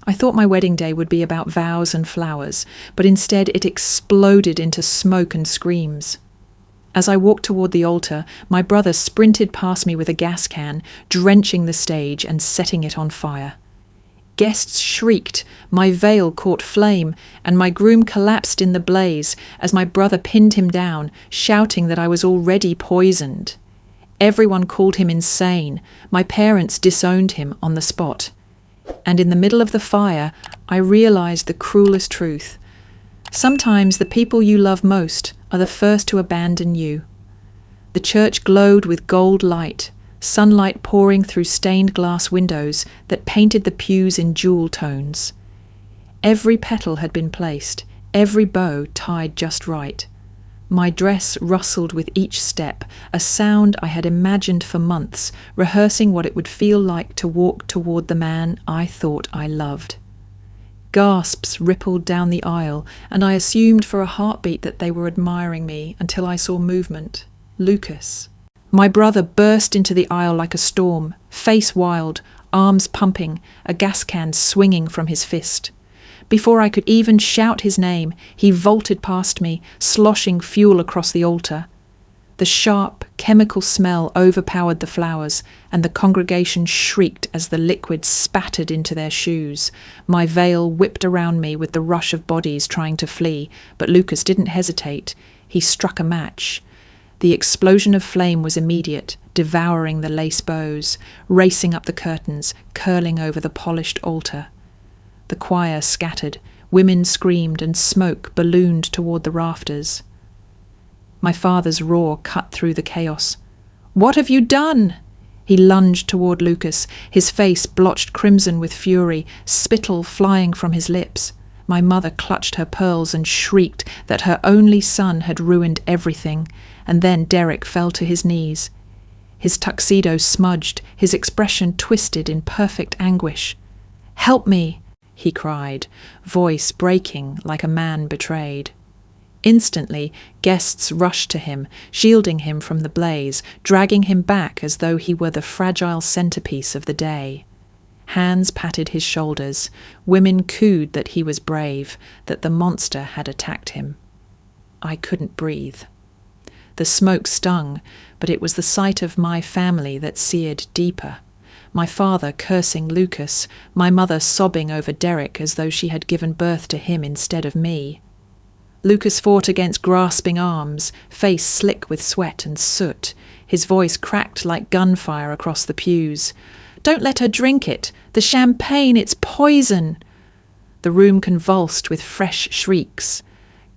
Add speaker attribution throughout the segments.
Speaker 1: I thought my wedding day would be about vows and flowers, but instead it exploded into smoke and screams. As I walked toward the altar, my brother sprinted past me with a gas can, drenching the stage and setting it on fire. Guests shrieked, my veil caught flame, and my groom collapsed in the blaze as my brother pinned him down, shouting that I was already poisoned. Everyone called him insane. My parents disowned him on the spot. And in the middle of the fire, I realized the cruelest truth. Sometimes the people you love most are the first to abandon you. The church glowed with gold light, sunlight pouring through stained glass windows that painted the pews in jewel tones. Every petal had been placed, every bow tied just right. My dress rustled with each step, a sound I had imagined for months, rehearsing what it would feel like to walk toward the man I thought I loved. Gasps rippled down the aisle, and I assumed for a heartbeat that they were admiring me until I saw movement. Lucas. My brother burst into the aisle like a storm, face wild, arms pumping, a gas can swinging from his fist. Before I could even shout his name, he vaulted past me, sloshing fuel across the altar. The sharp, chemical smell overpowered the flowers, and the congregation shrieked as the liquid spattered into their shoes. My veil whipped around me with the rush of bodies trying to flee, but Lucas didn't hesitate. He struck a match. The explosion of flame was immediate, devouring the lace bows, racing up the curtains, curling over the polished altar. The choir scattered, women screamed, and smoke ballooned toward the rafters. My father's roar cut through the chaos. "What have you done?" He lunged toward Lucas, his face blotched crimson with fury, spittle flying from his lips. My mother clutched her pearls and shrieked that her only son had ruined everything, and then Derek fell to his knees. His tuxedo smudged, his expression twisted in perfect anguish. "Help me!" he cried, voice breaking like a man betrayed. Instantly, guests rushed to him, shielding him from the blaze, dragging him back as though he were the fragile centerpiece of the day. Hands patted his shoulders. Women cooed that he was brave, that the monster had attacked him. I couldn't breathe. The smoke stung, but it was the sight of my family that seared deeper. My father cursing Lucas, my mother sobbing over Derek as though she had given birth to him instead of me. Lucas fought against grasping arms, face slick with sweat and soot. His voice cracked like gunfire across the pews. "Don't let her drink it! The champagne, it's poison!" The room convulsed with fresh shrieks.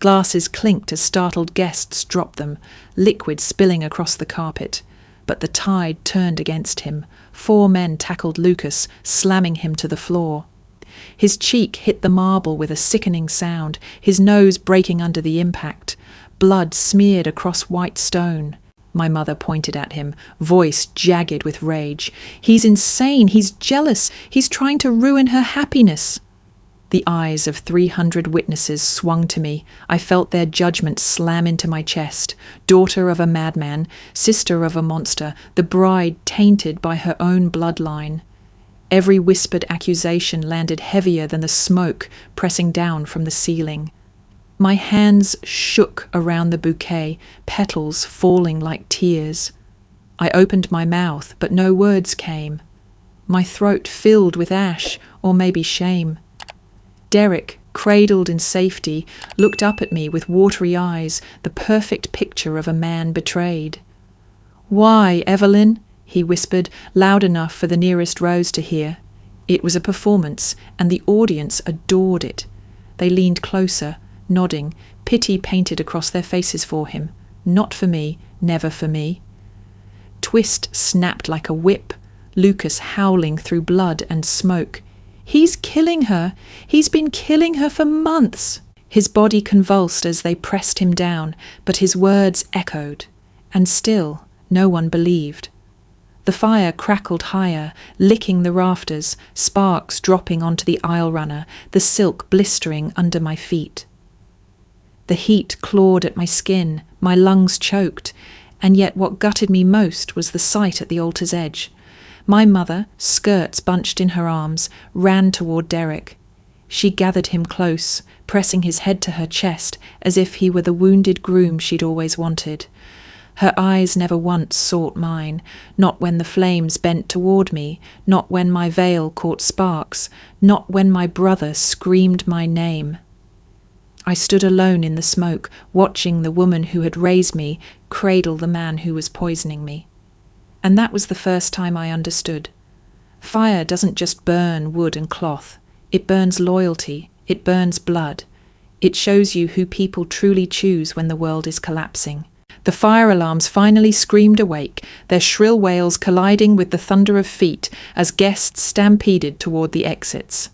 Speaker 1: Glasses clinked as startled guests dropped them, liquid spilling across the carpet. But the tide turned against him. 4 men tackled Lucas, slamming him to the floor. His cheek hit the marble with a sickening sound, his nose breaking under the impact. Blood smeared across white stone. My mother pointed at him, voice jagged with rage. "He's insane, he's jealous, he's trying to ruin her happiness." The eyes of 300 witnesses swung to me. I felt their judgment slam into my chest. Daughter of a madman, sister of a monster, the bride tainted by her own bloodline. Every whispered accusation landed heavier than the smoke pressing down from the ceiling. My hands shook around the bouquet, petals falling like tears. I opened my mouth, but no words came. My throat filled with ash, or maybe shame. Derek, cradled in safety, looked up at me with watery eyes, the perfect picture of a man betrayed. "Why, Evelyn?" he whispered, loud enough for the nearest rows to hear. It was a performance, and the audience adored it. They leaned closer, nodding, pity painted across their faces for him. Not for me, never for me. Twist snapped like a whip, Lucas howling through blood and smoke. "He's killing her! He's been killing her for months!" His body convulsed as they pressed him down, but his words echoed. And still, no one believed. The fire crackled higher, licking the rafters, sparks dropping onto the aisle runner, the silk blistering under my feet. The heat clawed at my skin, my lungs choked, and yet what gutted me most was the sight at the altar's edge. My mother, skirts bunched in her arms, ran toward Derek. She gathered him close, pressing his head to her chest as if he were the wounded groom she'd always wanted. Her eyes never once sought mine, not when the flames bent toward me, not when my veil caught sparks, not when my brother screamed my name. I stood alone in the smoke, watching the woman who had raised me cradle the man who was poisoning me. And that was the first time I understood. Fire doesn't just burn wood and cloth. It burns loyalty. It burns blood. It shows you who people truly choose when the world is collapsing. The fire alarms finally screamed awake, their shrill wails colliding with the thunder of feet as guests stampeded toward the exits.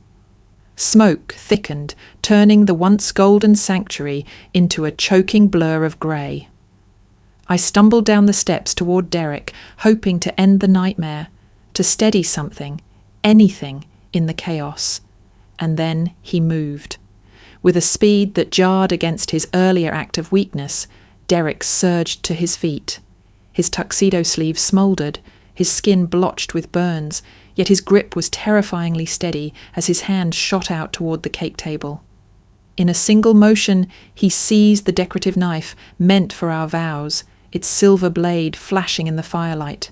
Speaker 1: Smoke thickened, turning the once golden sanctuary into a choking blur of grey. I stumbled down the steps toward Derek, hoping to end the nightmare, to steady something, anything, in the chaos. And then he moved. With a speed that jarred against his earlier act of weakness, Derek surged to his feet. His tuxedo sleeve smouldered, his skin blotched with burns, yet his grip was terrifyingly steady as his hand shot out toward the cake table. In a single motion, he seized the decorative knife meant for our vows, its silver blade flashing in the firelight.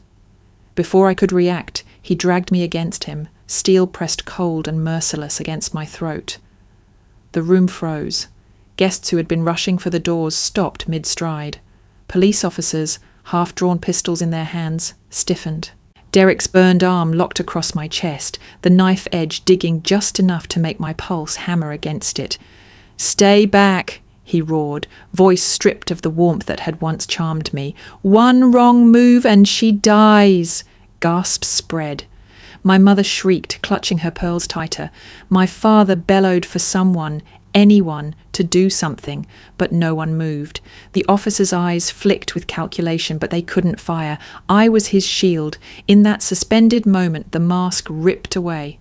Speaker 1: Before I could react, he dragged me against him, steel pressed cold and merciless against my throat. The room froze. Guests who had been rushing for the doors stopped mid-stride. Police officers, half-drawn pistols in their hands, stiffened. Derek's burned arm locked across my chest, the knife edge digging just enough to make my pulse hammer against it. "Stay back," he roared, voice stripped of the warmth that had once charmed me. "One wrong move and she dies." Gasps spread. My mother shrieked, clutching her pearls tighter. My father bellowed for someone, anyone, to do something, but no one moved. The officer's eyes flicked with calculation, but they couldn't fire. I was his shield. In that suspended moment, the mask ripped away.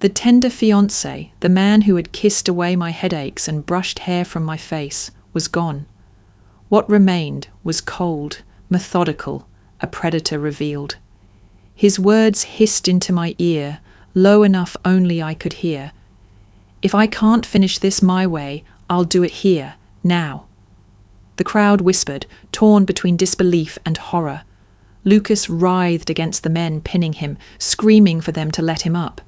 Speaker 1: The tender fiancé, the man who had kissed away my headaches and brushed hair from my face, was gone. What remained was cold, methodical, a predator revealed. His words hissed into my ear, low enough only I could hear. "If I can't finish this my way, I'll do it here, now." The crowd whispered, torn between disbelief and horror. Lucas writhed against the men pinning him, screaming for them to let him up.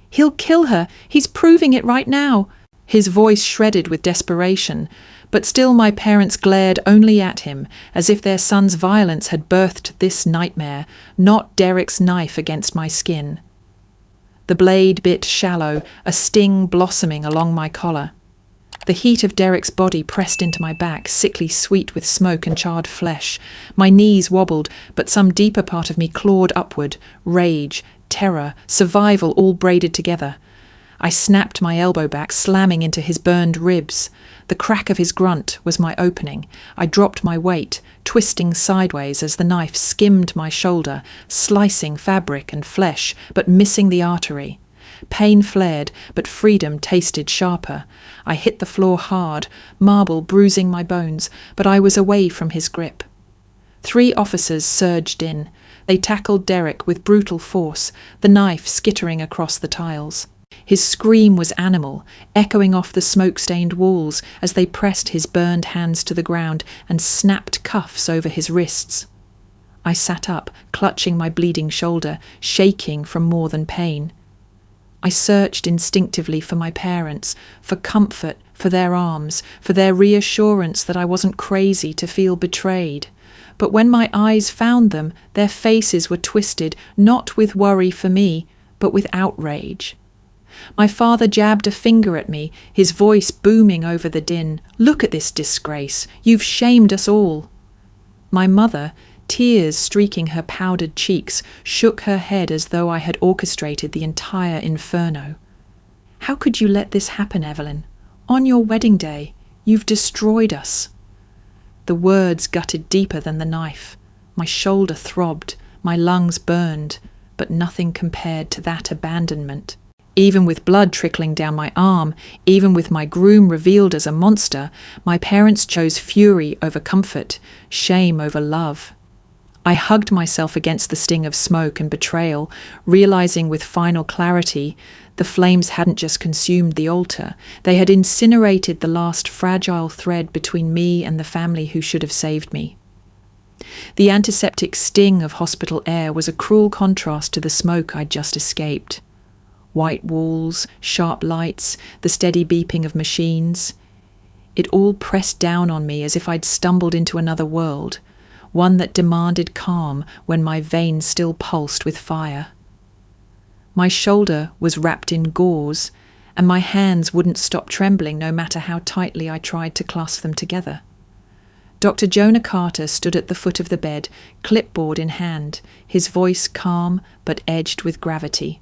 Speaker 1: "He'll kill her! He's proving it right now!" His voice shredded with desperation, but still my parents glared only at him, as if their son's violence had birthed this nightmare, not Derek's knife against my skin. The blade bit shallow, a sting blossoming along my collar. The heat of Derek's body pressed into my back, sickly sweet with smoke and charred flesh. My knees wobbled, but some deeper part of me clawed upward, rage, terror, survival all braided together. I snapped my elbow back, slamming into his burned ribs. The crack of his grunt was my opening. I dropped my weight, twisting sideways as the knife skimmed my shoulder, slicing fabric and flesh, but missing the artery. Pain flared, but freedom tasted sharper. I hit the floor hard, marble bruising my bones, but I was away from his grip. 3 officers surged in. They tackled Derek with brutal force, the knife skittering across the tiles. His scream was animal, echoing off the smoke-stained walls as they pressed his burned hands to the ground and snapped cuffs over his wrists. I sat up, clutching my bleeding shoulder, shaking from more than pain. I searched instinctively for my parents, for comfort, for their arms, for their reassurance that I wasn't crazy to feel betrayed. But when my eyes found them, their faces were twisted, not with worry for me, but with outrage. My father jabbed a finger at me, his voice booming over the din. "Look at this disgrace. You've shamed us all." My mother, tears streaking her powdered cheeks, shook her head as though I had orchestrated the entire inferno. "How could you let this happen, Evelyn? On your wedding day, you've destroyed us." The words gutted deeper than the knife. My shoulder throbbed, my lungs burned, but nothing compared to that abandonment. Even with blood trickling down my arm, even with my groom revealed as a monster, my parents chose fury over comfort, shame over love. I hugged myself against the sting of smoke and betrayal, realizing with final clarity the flames hadn't just consumed the altar, they had incinerated the last fragile thread between me and the family who should have saved me. The antiseptic sting of hospital air was a cruel contrast to the smoke I'd just escaped. White walls, sharp lights, the steady beeping of machines. It all pressed down on me as if I'd stumbled into another world, one that demanded calm when my veins still pulsed with fire. My shoulder was wrapped in gauze, and my hands wouldn't stop trembling no matter how tightly I tried to clasp them together. Dr. Jonah Carter stood at the foot of the bed, clipboard in hand, his voice calm but edged with gravity.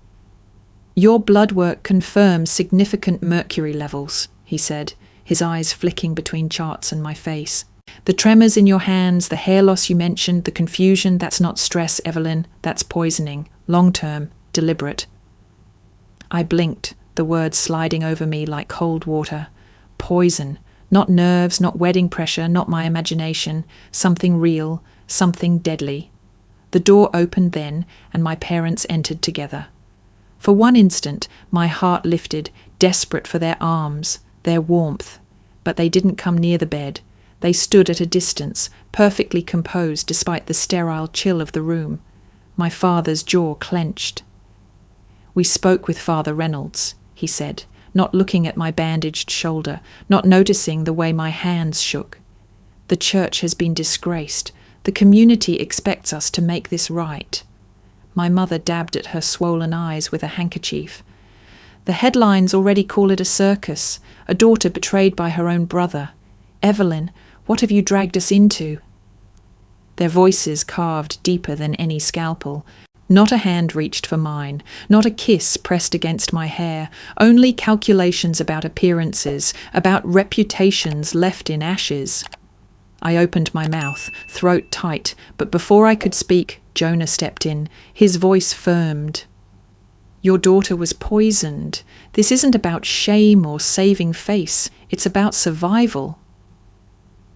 Speaker 1: "Your blood work confirms significant mercury levels," he said, his eyes flicking between charts and my face. "The tremors in your hands, the hair loss you mentioned, the confusion, that's not stress, Evelyn, that's poisoning, long-term, deliberate." I blinked, the words sliding over me like cold water. Poison. Not nerves, not wedding pressure, not my imagination. Something real, something deadly. The door opened then, and my parents entered together. For one instant, my heart lifted, desperate for their arms, their warmth. But they didn't come near the bed. They stood at a distance, perfectly composed despite the sterile chill of the room. My father's jaw clenched. "We spoke with Father Reynolds," he said, not looking at my bandaged shoulder, not noticing the way my hands shook. "The church has been disgraced. The community expects us to make this right." My mother dabbed at her swollen eyes with a handkerchief. "The headlines already call it a circus, a daughter betrayed by her own brother. Evelyn, what have you dragged us into?" Their voices carved deeper than any scalpel. Not a hand reached for mine, not a kiss pressed against my hair, only calculations about appearances, about reputations left in ashes. I opened my mouth, throat tight, but before I could speak, Jonah stepped in. His voice firmed. "Your daughter was poisoned. This isn't about shame or saving face. It's about survival."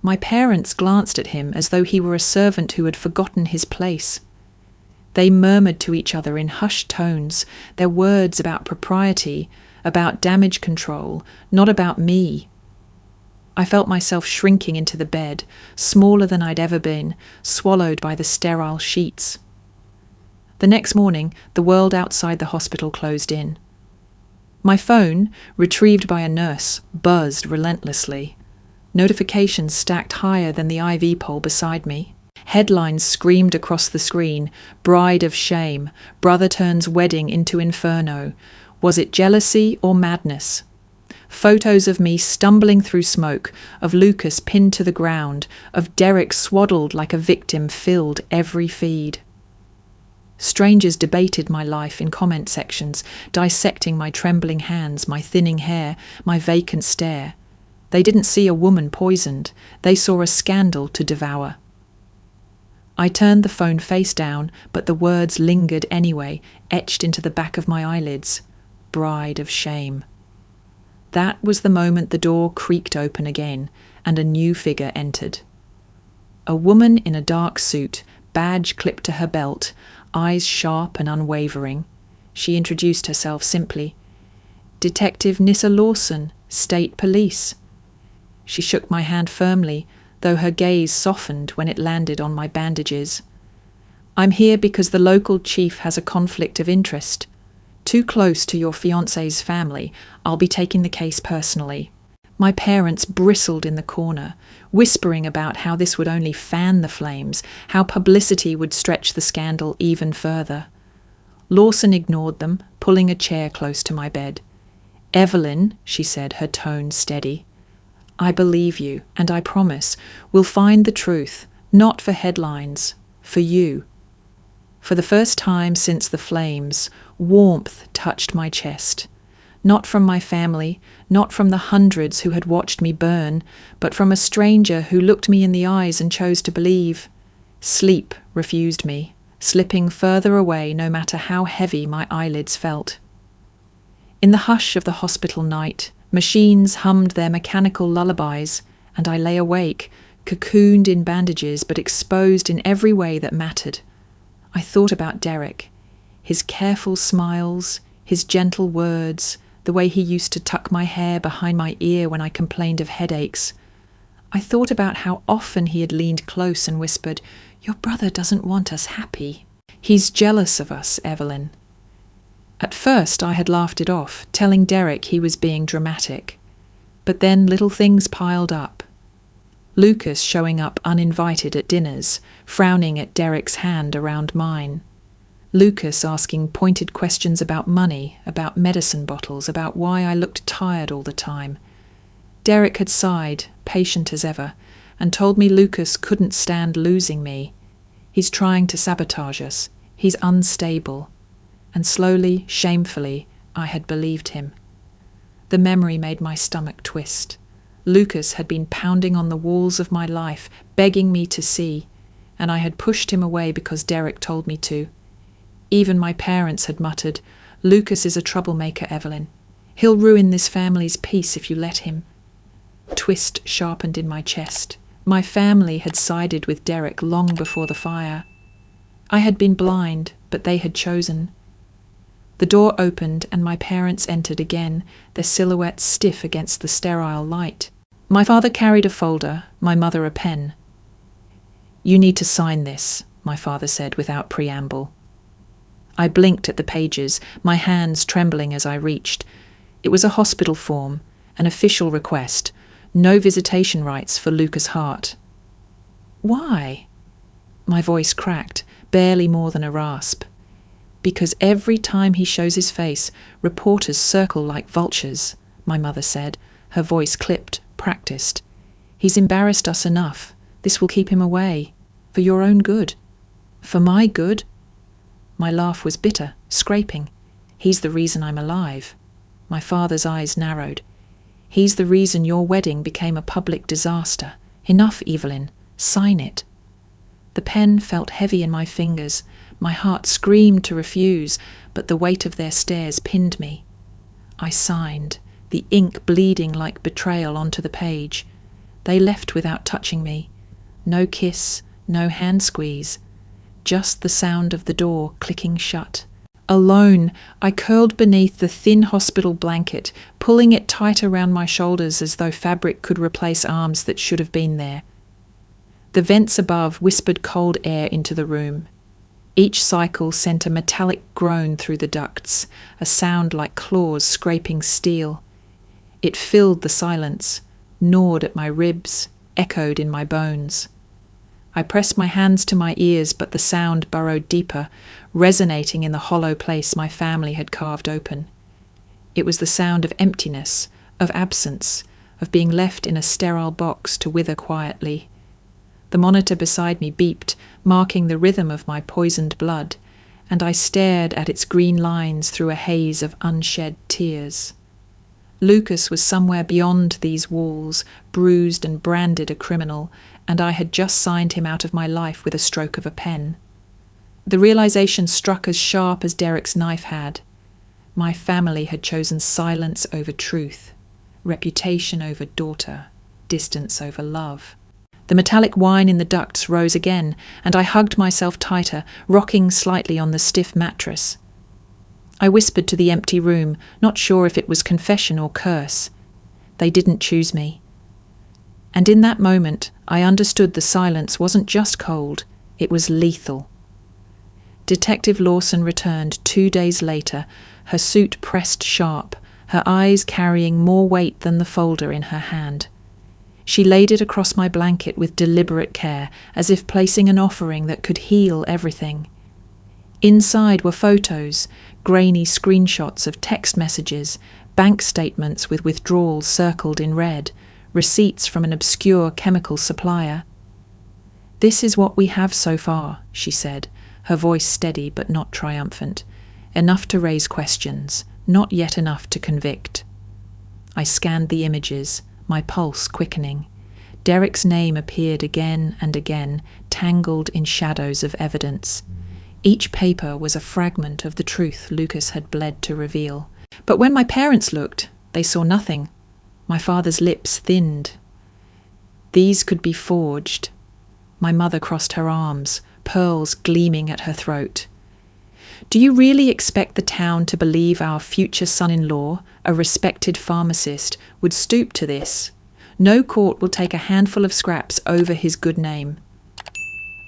Speaker 1: My parents glanced at him as though he were a servant who had forgotten his place. They murmured to each other in hushed tones, their words about propriety, about damage control, not about me. I felt myself shrinking into the bed, smaller than I'd ever been, swallowed by the sterile sheets. The next morning, the world outside the hospital closed in. My phone, retrieved by a nurse, buzzed relentlessly. Notifications stacked higher than the IV pole beside me. Headlines screamed across the screen, "Bride of shame, brother turns wedding into inferno." Was it jealousy or madness? Photos of me stumbling through smoke, of Lucas pinned to the ground, of Derek swaddled like a victim filled every feed. Strangers debated my life in comment sections, dissecting my trembling hands, my thinning hair, my vacant stare. They didn't see a woman poisoned. They saw a scandal to devour. I turned the phone face down, but the words lingered anyway, etched into the back of my eyelids. Bride of shame. That was the moment the door creaked open again, and a new figure entered. A woman in a dark suit, badge clipped to her belt, eyes sharp and unwavering. She introduced herself simply. "Detective Nissa Lawson, State Police." She shook my hand firmly, though her gaze softened when it landed on my bandages. "I'm here because the local chief has a conflict of interest. Too close to your fiancé's family, I'll be taking the case personally." My parents bristled in the corner, whispering about how this would only fan the flames, how publicity would stretch the scandal even further. Lawson ignored them, pulling a chair close to my bed. "Evelyn," she said, her tone steady, "I believe you, and I promise we'll find the truth, not for headlines, for you." For the first time since the flames, warmth touched my chest. Not from my family, not from the hundreds who had watched me burn, but from a stranger who looked me in the eyes and chose to believe. Sleep refused me, slipping further away no matter how heavy my eyelids felt. In the hush of the hospital night, machines hummed their mechanical lullabies, and I lay awake, cocooned in bandages but exposed in every way that mattered. I thought about Derek, his careful smiles, his gentle words, the way he used to tuck my hair behind my ear when I complained of headaches. I thought about how often he had leaned close and whispered, "Your brother doesn't want us happy. He's jealous of us, Evelyn." At first I had laughed it off, telling Derek he was being dramatic. But then little things piled up. Lucas showing up uninvited at dinners, frowning at Derek's hand around mine. Lucas asking pointed questions about money, about medicine bottles, about why I looked tired all the time. Derek had sighed, patient as ever, and told me Lucas couldn't stand losing me. He's trying to sabotage us. He's unstable. And slowly, shamefully, I had believed him. The memory made my stomach twist. Lucas had been pounding on the walls of my life, begging me to see, and I had pushed him away because Derek told me to. Even my parents had muttered, "Lucas is a troublemaker, Evelyn. He'll ruin this family's peace if you let him." Twist sharpened in my chest. My family had sided with Derek long before the fire. I had been blind, but they had chosen. The door opened and my parents entered again, their silhouettes stiff against the sterile light. My father carried a folder, my mother a pen. "You need to sign this," my father said without preamble. I blinked at the pages, my hands trembling as I reached. It was a hospital form, an official request, no visitation rights for Lucas Hart. "Why?" My voice cracked, barely more than a rasp. "Because every time he shows his face, reporters circle like vultures," my mother said, her voice clipped, practiced. "He's embarrassed us enough. This will keep him away. For your own good." "For my good?" My laugh was bitter, scraping. "He's the reason I'm alive." My father's eyes narrowed. "He's the reason your wedding became a public disaster. Enough, Evelyn. Sign it." The pen felt heavy in my fingers. My heart screamed to refuse, but the weight of their stares pinned me. I signed, the ink bleeding like betrayal onto the page. They left without touching me. No kiss, no hand squeeze. Just the sound of the door clicking shut. Alone, I curled beneath the thin hospital blanket, pulling it tight around my shoulders as though fabric could replace arms that should have been there. The vents above whispered cold air into the room. Each cycle sent a metallic groan through the ducts, a sound like claws scraping steel. It filled the silence, gnawed at my ribs, echoed in my bones. I pressed my hands to my ears, but the sound burrowed deeper, resonating in the hollow place my family had carved open. It was the sound of emptiness, of absence, of being left in a sterile box to wither quietly. The monitor beside me beeped, marking the rhythm of my poisoned blood, and I stared at its green lines through a haze of unshed tears. Lucas was somewhere beyond these walls, bruised and branded a criminal, and I had just signed him out of my life with a stroke of a pen. The realization struck as sharp as Derek's knife had. My family had chosen silence over truth, reputation over daughter, distance over love. The metallic whine in the ducts rose again, and I hugged myself tighter, rocking slightly on the stiff mattress. I whispered to the empty room, not sure if it was confession or curse. They didn't choose me. And in that moment, I understood the silence wasn't just cold, it was lethal. Detective Lawson returned 2 days later, her suit pressed sharp, her eyes carrying more weight than the folder in her hand. She laid it across my blanket with deliberate care, as if placing an offering that could heal everything. Inside were photos, grainy screenshots of text messages, bank statements with withdrawals circled in red, receipts from an obscure chemical supplier. "This is what we have so far," she said, her voice steady but not triumphant. "Enough to raise questions, not yet enough to convict." I scanned the images, my pulse quickening. Derek's name appeared again and again, tangled in shadows of evidence. Each paper was a fragment of the truth Lucas had bled to reveal. But when my parents looked, they saw nothing. My father's lips thinned. These could be forged. My mother crossed her arms, pearls gleaming at her throat. Do you really expect the town to believe our future son-in-law, a respected pharmacist, would stoop to this? No court will take a handful of scraps over his good name.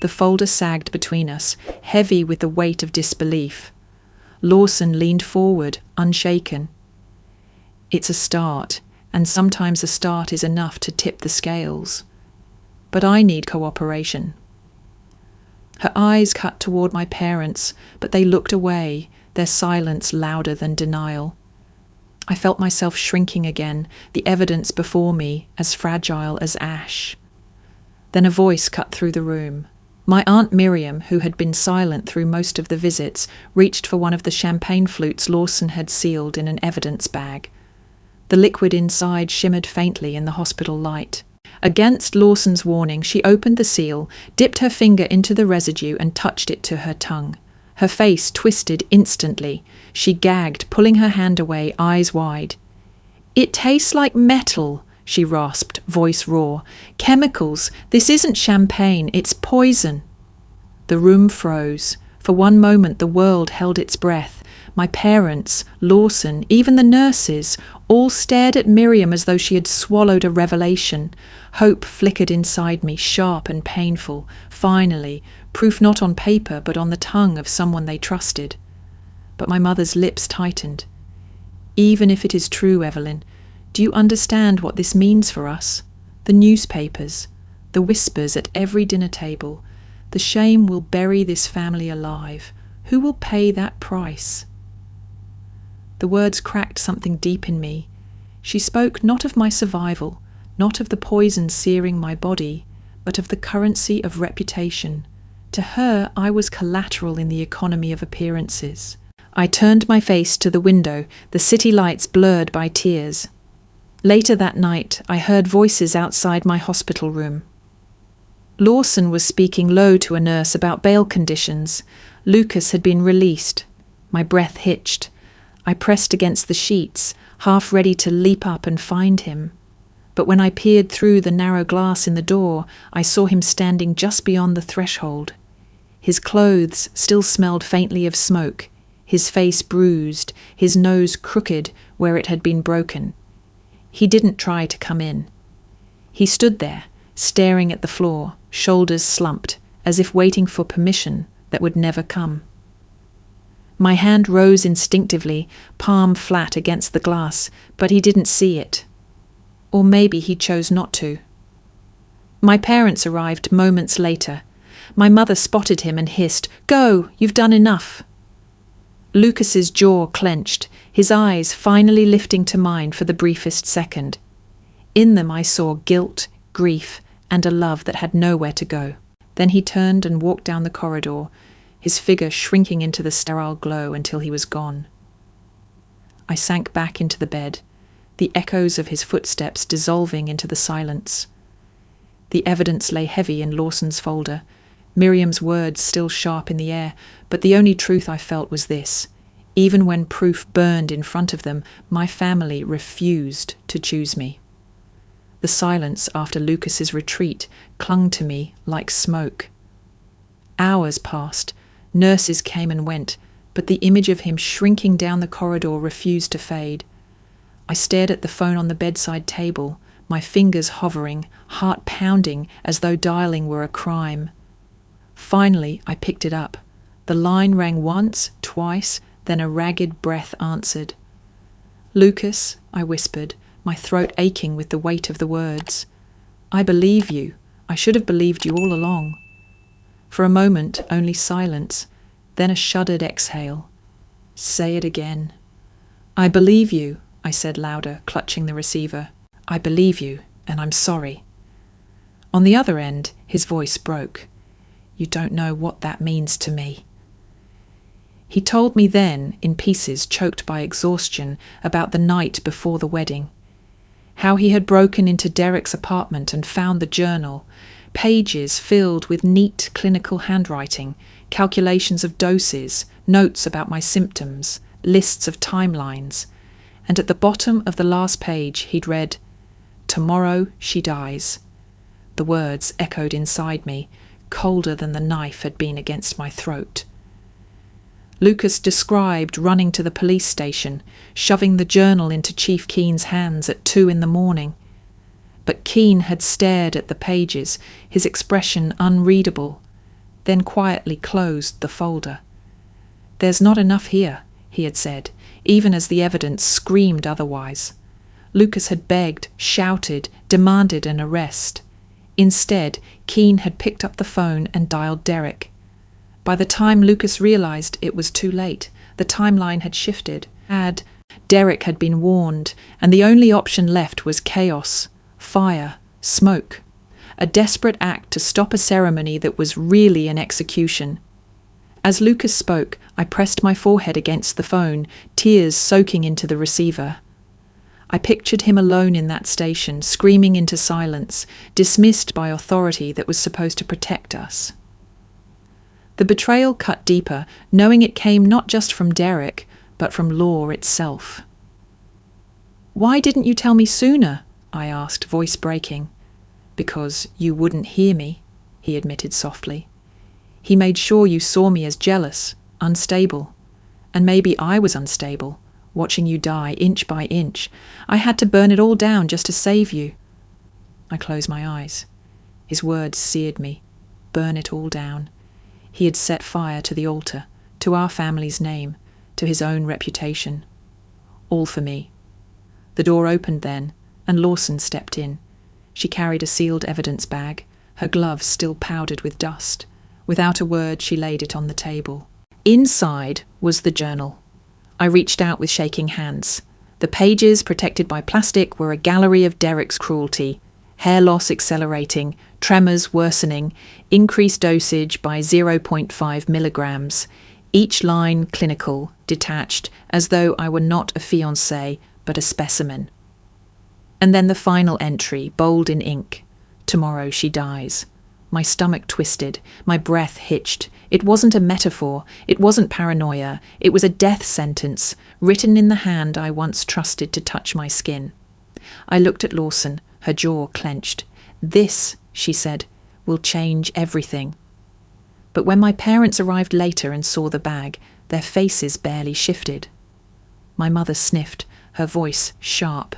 Speaker 1: The folder sagged between us, heavy with the weight of disbelief. Lawson leaned forward, unshaken. It's a start, and sometimes a start is enough to tip the scales. But I need cooperation. Her eyes cut toward my parents, but they looked away, their silence louder than denial. I felt myself shrinking again, the evidence before me as fragile as ash. Then a voice cut through the room. My Aunt Miriam, who had been silent through most of the visits, reached for one of the champagne flutes Lawson had sealed in an evidence bag. The liquid inside shimmered faintly in the hospital light. Against Lawson's warning, she opened the seal, dipped her finger into the residue and touched it to her tongue. Her face twisted instantly. She gagged, pulling her hand away, eyes wide. "It tastes like metal," she rasped, voice raw. "Chemicals. This isn't champagne, it's poison." The room froze. For one moment the world held its breath. My parents, Lawson, even the nurses, all stared at Miriam as though she had swallowed a revelation. Hope flickered inside me, sharp and painful. Finally, proof not on paper but on the tongue of someone they trusted. But my mother's lips tightened. "Even if it is true, Evelyn, do you understand what this means for us? The newspapers, the whispers at every dinner table. The shame will bury this family alive. Who will pay that price?" The words cracked something deep in me. She spoke not of my survival, not of the poison searing my body, but of the currency of reputation. To her, I was collateral in the economy of appearances. I turned my face to the window, the city lights blurred by tears. Later that night, I heard voices outside my hospital room. Lawson was speaking low to a nurse about bail conditions. Lucas had been released. My breath hitched. I pressed against the sheets, half ready to leap up and find him. But when I peered through the narrow glass in the door, I saw him standing just beyond the threshold. His clothes still smelled faintly of smoke, his face bruised, his nose crooked where it had been broken. He didn't try to come in. He stood there, staring at the floor, shoulders slumped, as if waiting for permission that would never come. My hand rose instinctively, palm flat against the glass, but he didn't see it. Or maybe he chose not to. My parents arrived moments later. My mother spotted him and hissed, "Go, you've done enough." Lucas's jaw clenched, his eyes finally lifting to mine for the briefest second. In them I saw guilt, grief, and a love that had nowhere to go. Then he turned and walked down the corridor, his figure shrinking into the sterile glow until he was gone. I sank back into the bed, the echoes of his footsteps dissolving into the silence. The evidence lay heavy in Lawson's folder, Miriam's words still sharp in the air, but the only truth I felt was this. Even when proof burned in front of them, my family refused to choose me. The silence after Lucas's retreat clung to me like smoke. Hours passed. Nurses came and went, but the image of him shrinking down the corridor refused to fade. I stared at the phone on the bedside table, my fingers hovering, heart pounding as though dialing were a crime. Finally, I picked it up. The line rang once, twice, then a ragged breath answered. "Lucas," I whispered, my throat aching with the weight of the words. "I believe you. I should have believed you all along." For a moment, only silence, then a shuddered exhale. "Say it again." "I believe you," I said louder, clutching the receiver. "I believe you, and I'm sorry." On the other end, his voice broke. "You don't know what that means to me." He told me then, in pieces choked by exhaustion, about the night before the wedding. How he had broken into Derek's apartment and found the journal, pages filled with neat clinical handwriting, calculations of doses, notes about my symptoms, lists of timelines, and at the bottom of the last page he'd read, "Tomorrow she dies." The words echoed inside me, colder than the knife had been against my throat. Lucas described running to the police station, shoving the journal into Chief Keen's hands at 2 a.m. But Keen had stared at the pages, his expression unreadable, then quietly closed the folder. "There's not enough here," he had said, even as the evidence screamed otherwise. Lucas had begged, shouted, demanded an arrest. Instead, Keen had picked up the phone and dialed Derek. By the time Lucas realized it was too late, the timeline had shifted. Derek had been warned, and the only option left was chaos, fire, smoke. A desperate act to stop a ceremony that was really an execution. As Lucas spoke, I pressed my forehead against the phone, tears soaking into the receiver. I pictured him alone in that station, screaming into silence, dismissed by authority that was supposed to protect us. The betrayal cut deeper, knowing it came not just from Derek, but from law itself. "Why didn't you tell me sooner?" I asked, voice breaking. "Because you wouldn't hear me," he admitted softly. "He made sure you saw me as jealous, unstable. And maybe I was unstable, watching you die inch by inch. I had to burn it all down just to save you." I closed my eyes. His words seared me. Burn it all down. He had set fire to the altar, to our family's name, to his own reputation. All for me. The door opened then, and Lawson stepped in. She carried a sealed evidence bag, her gloves still powdered with dust. Without a word, she laid it on the table. Inside was the journal. I reached out with shaking hands. The pages, protected by plastic, were a gallery of Derek's cruelty. Hair loss accelerating, tremors worsening, increased dosage by 0.5 milligrams. Each line clinical, detached, as though I were not a fiancé, but a specimen. And then the final entry, bold in ink. "Tomorrow she dies." My stomach twisted, my breath hitched. It wasn't a metaphor, it wasn't paranoia, it was a death sentence, written in the hand I once trusted to touch my skin. I looked at Lawson, her jaw clenched. "This," she said, "will change everything." But when my parents arrived later and saw the bag, their faces barely shifted. My mother sniffed, her voice sharp.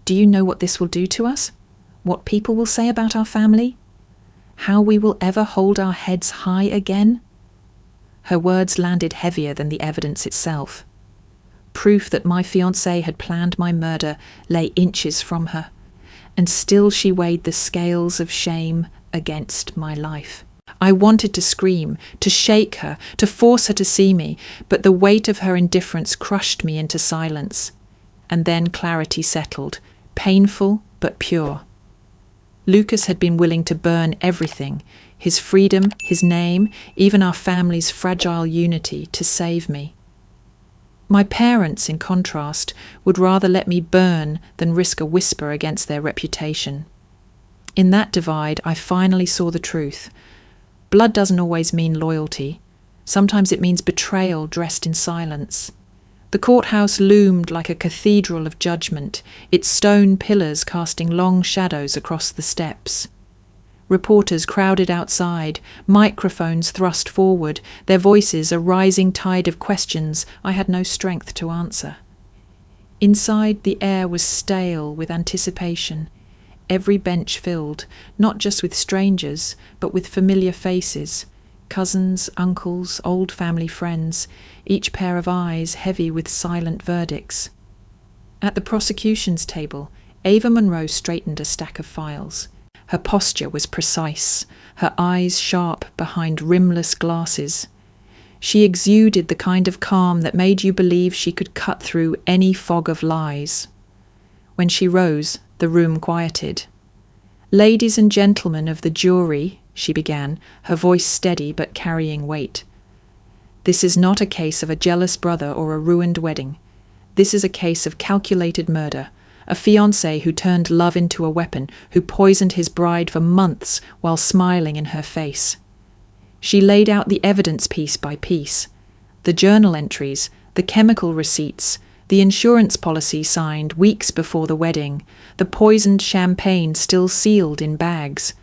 Speaker 1: "Do you know what this will do to us? What people will say about our family? How we will ever hold our heads high again?" Her words landed heavier than the evidence itself. Proof that my fiancé had planned my murder lay inches from her, and still she weighed the scales of shame against my life. I wanted to scream, to shake her, to force her to see me, but the weight of her indifference crushed me into silence. And then clarity settled, painful but pure. Lucas had been willing to burn everything, his freedom, his name, even our family's fragile unity, to save me. My parents, in contrast, would rather let me burn than risk a whisper against their reputation. In that divide, I finally saw the truth. Blood doesn't always mean loyalty. Sometimes it means betrayal dressed in silence. The courthouse loomed like a cathedral of judgment, its stone pillars casting long shadows across the steps. Reporters crowded outside, microphones thrust forward, their voices a rising tide of questions I had no strength to answer. Inside, the air was stale with anticipation, every bench filled, not just with strangers, but with familiar faces, cousins, uncles, old family friends, each pair of eyes heavy with silent verdicts. At the prosecution's table, Ava Monroe straightened a stack of files. Her posture was precise, her eyes sharp behind rimless glasses. She exuded the kind of calm that made you believe she could cut through any fog of lies. When she rose, the room quieted. "Ladies and gentlemen of the jury," she began, her voice steady but carrying weight. "This is not a case of a jealous brother or a ruined wedding. This is a case of calculated murder. A fiancé who turned love into a weapon, who poisoned his bride for months while smiling in her face." She laid out the evidence piece by piece. The journal entries, the chemical receipts, the insurance policy signed weeks before the wedding, the poisoned champagne still sealed in bags.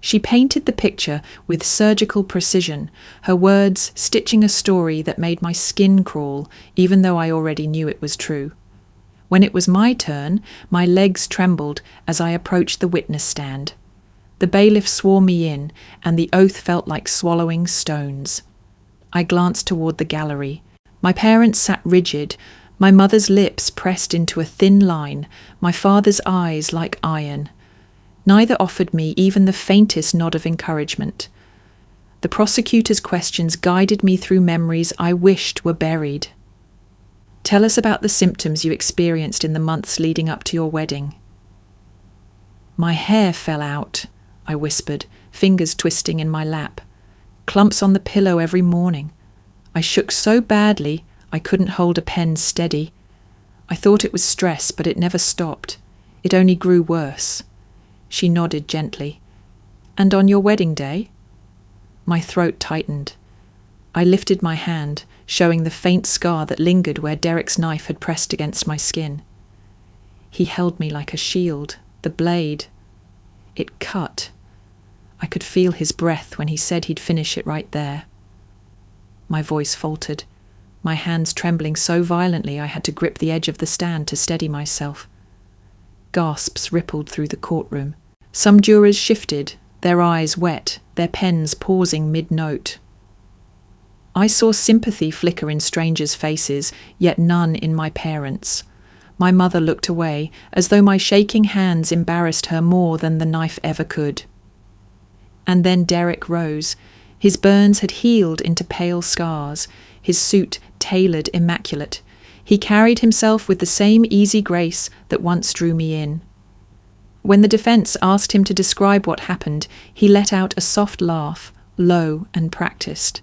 Speaker 1: She painted the picture with surgical precision, her words stitching a story that made my skin crawl, even though I already knew it was true. When it was my turn, my legs trembled as I approached the witness stand. The bailiff swore me in, and the oath felt like swallowing stones. I glanced toward the gallery. My parents sat rigid, my mother's lips pressed into a thin line, my father's eyes like iron. Neither offered me even the faintest nod of encouragement. The prosecutor's questions guided me through memories I wished were buried. Tell us about the symptoms you experienced in the months leading up to your wedding. My hair fell out, I whispered, fingers twisting in my lap. Clumps on the pillow every morning. I shook so badly I couldn't hold a pen steady. I thought it was stress, but it never stopped. It only grew worse. She nodded gently. And on your wedding day? My throat tightened. I lifted my hand, showing the faint scar that lingered where Derek's knife had pressed against my skin. He held me like a shield, the blade. It cut. I could feel his breath when he said he'd finish it right there. My voice faltered, my hands trembling so violently I had to grip the edge of the stand to steady myself. Gasps rippled through the courtroom. Some jurors shifted, their eyes wet, their pens pausing mid-note. I saw sympathy flicker in strangers' faces, yet none in my parents'. My mother looked away, as though my shaking hands embarrassed her more than the knife ever could. And then Derek rose. His burns had healed into pale scars, his suit tailored immaculate. He carried himself with the same easy grace that once drew me in. When the defense asked him to describe what happened, he let out a soft laugh, low and practiced.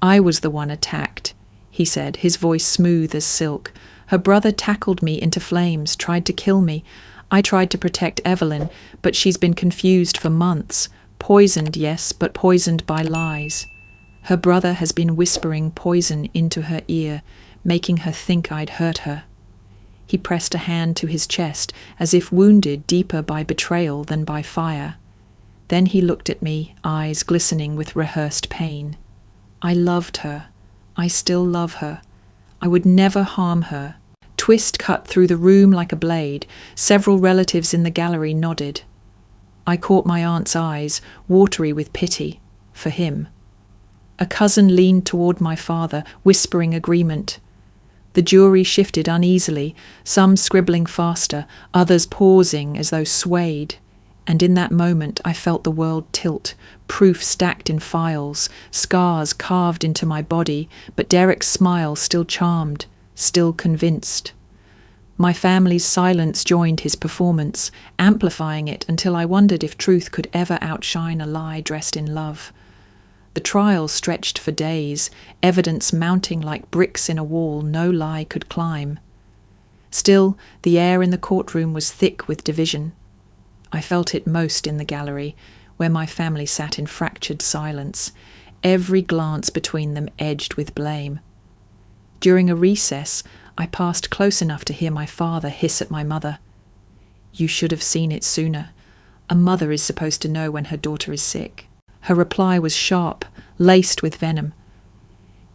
Speaker 1: I was the one attacked, he said, his voice smooth as silk. Her brother tackled me into flames, tried to kill me. I tried to protect Evelyn, but she's been confused for months. Poisoned, yes, but poisoned by lies. Her brother has been whispering poison into her ear, making her think I'd hurt her. He pressed a hand to his chest, as if wounded deeper by betrayal than by fire. Then he looked at me, eyes glistening with rehearsed pain. I loved her. I still love her. I would never harm her. Twist cut through the room like a blade. Several relatives in the gallery nodded. I caught my aunt's eyes, watery with pity, for him. A cousin leaned toward my father, whispering agreement. The jury shifted uneasily, some scribbling faster, others pausing as though swayed. And in that moment I felt the world tilt, proof stacked in files, scars carved into my body, but Derek's smile still charmed, still convinced. My family's silence joined his performance, amplifying it until I wondered if truth could ever outshine a lie dressed in love. The trial stretched for days, evidence mounting like bricks in a wall no lie could climb. Still, the air in the courtroom was thick with division. I felt it most in the gallery, where my family sat in fractured silence, every glance between them edged with blame. During a recess, I passed close enough to hear my father hiss at my mother. "You should have seen it sooner. A mother is supposed to know when her daughter is sick." Her reply was sharp, laced with venom.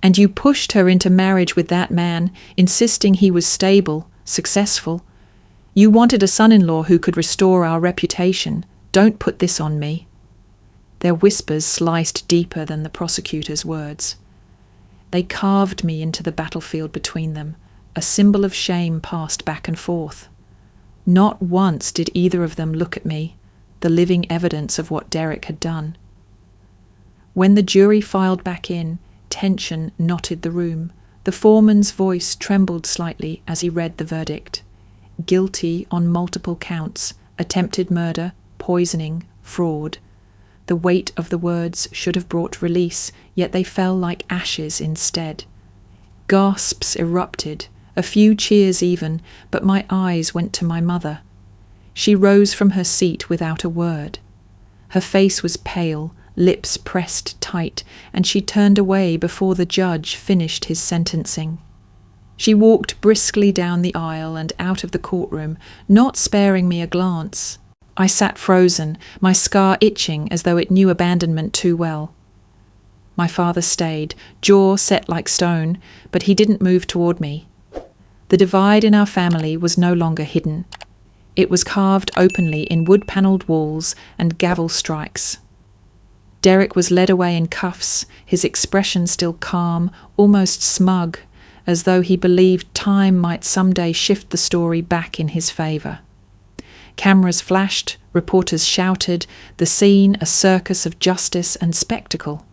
Speaker 1: "And you pushed her into marriage with that man, insisting he was stable, successful. You wanted a son-in-law who could restore our reputation. Don't put this on me." Their whispers sliced deeper than the prosecutor's words. They carved me into the battlefield between them. A symbol of shame passed back and forth. Not once did either of them look at me, the living evidence of what Derek had done. When the jury filed back in, tension knotted the room. The foreman's voice trembled slightly as he read the verdict. Guilty on multiple counts, attempted murder, poisoning, fraud. The weight of the words should have brought release, yet they fell like ashes instead. Gasps erupted, a few cheers even, but my eyes went to my mother. She rose from her seat without a word. Her face was pale, lips pressed tight, and she turned away before the judge finished his sentencing. She walked briskly down the aisle and out of the courtroom, not sparing me a glance. I sat frozen, my scar itching as though it knew abandonment too well. My father stayed, jaw set like stone, but he didn't move toward me. The divide in our family was no longer hidden. It was carved openly in wood-panelled walls and gavel strikes. Derek was led away in cuffs, his expression still calm, almost smug, as though he believed time might someday shift the story back in his favour. Cameras flashed, reporters shouted, the scene a circus of justice and spectacle.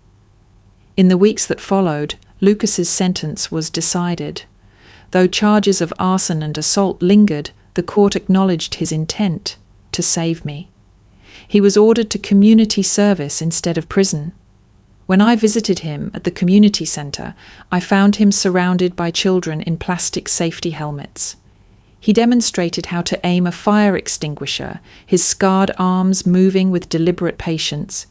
Speaker 1: In the weeks that followed, Lucas's sentence was decided. Though charges of arson and assault lingered, the court acknowledged his intent to save me. He was ordered to community service instead of prison. When I visited him at the community centre, I found him surrounded by children in plastic safety helmets. He demonstrated how to aim a fire extinguisher, his scarred arms moving with deliberate patience.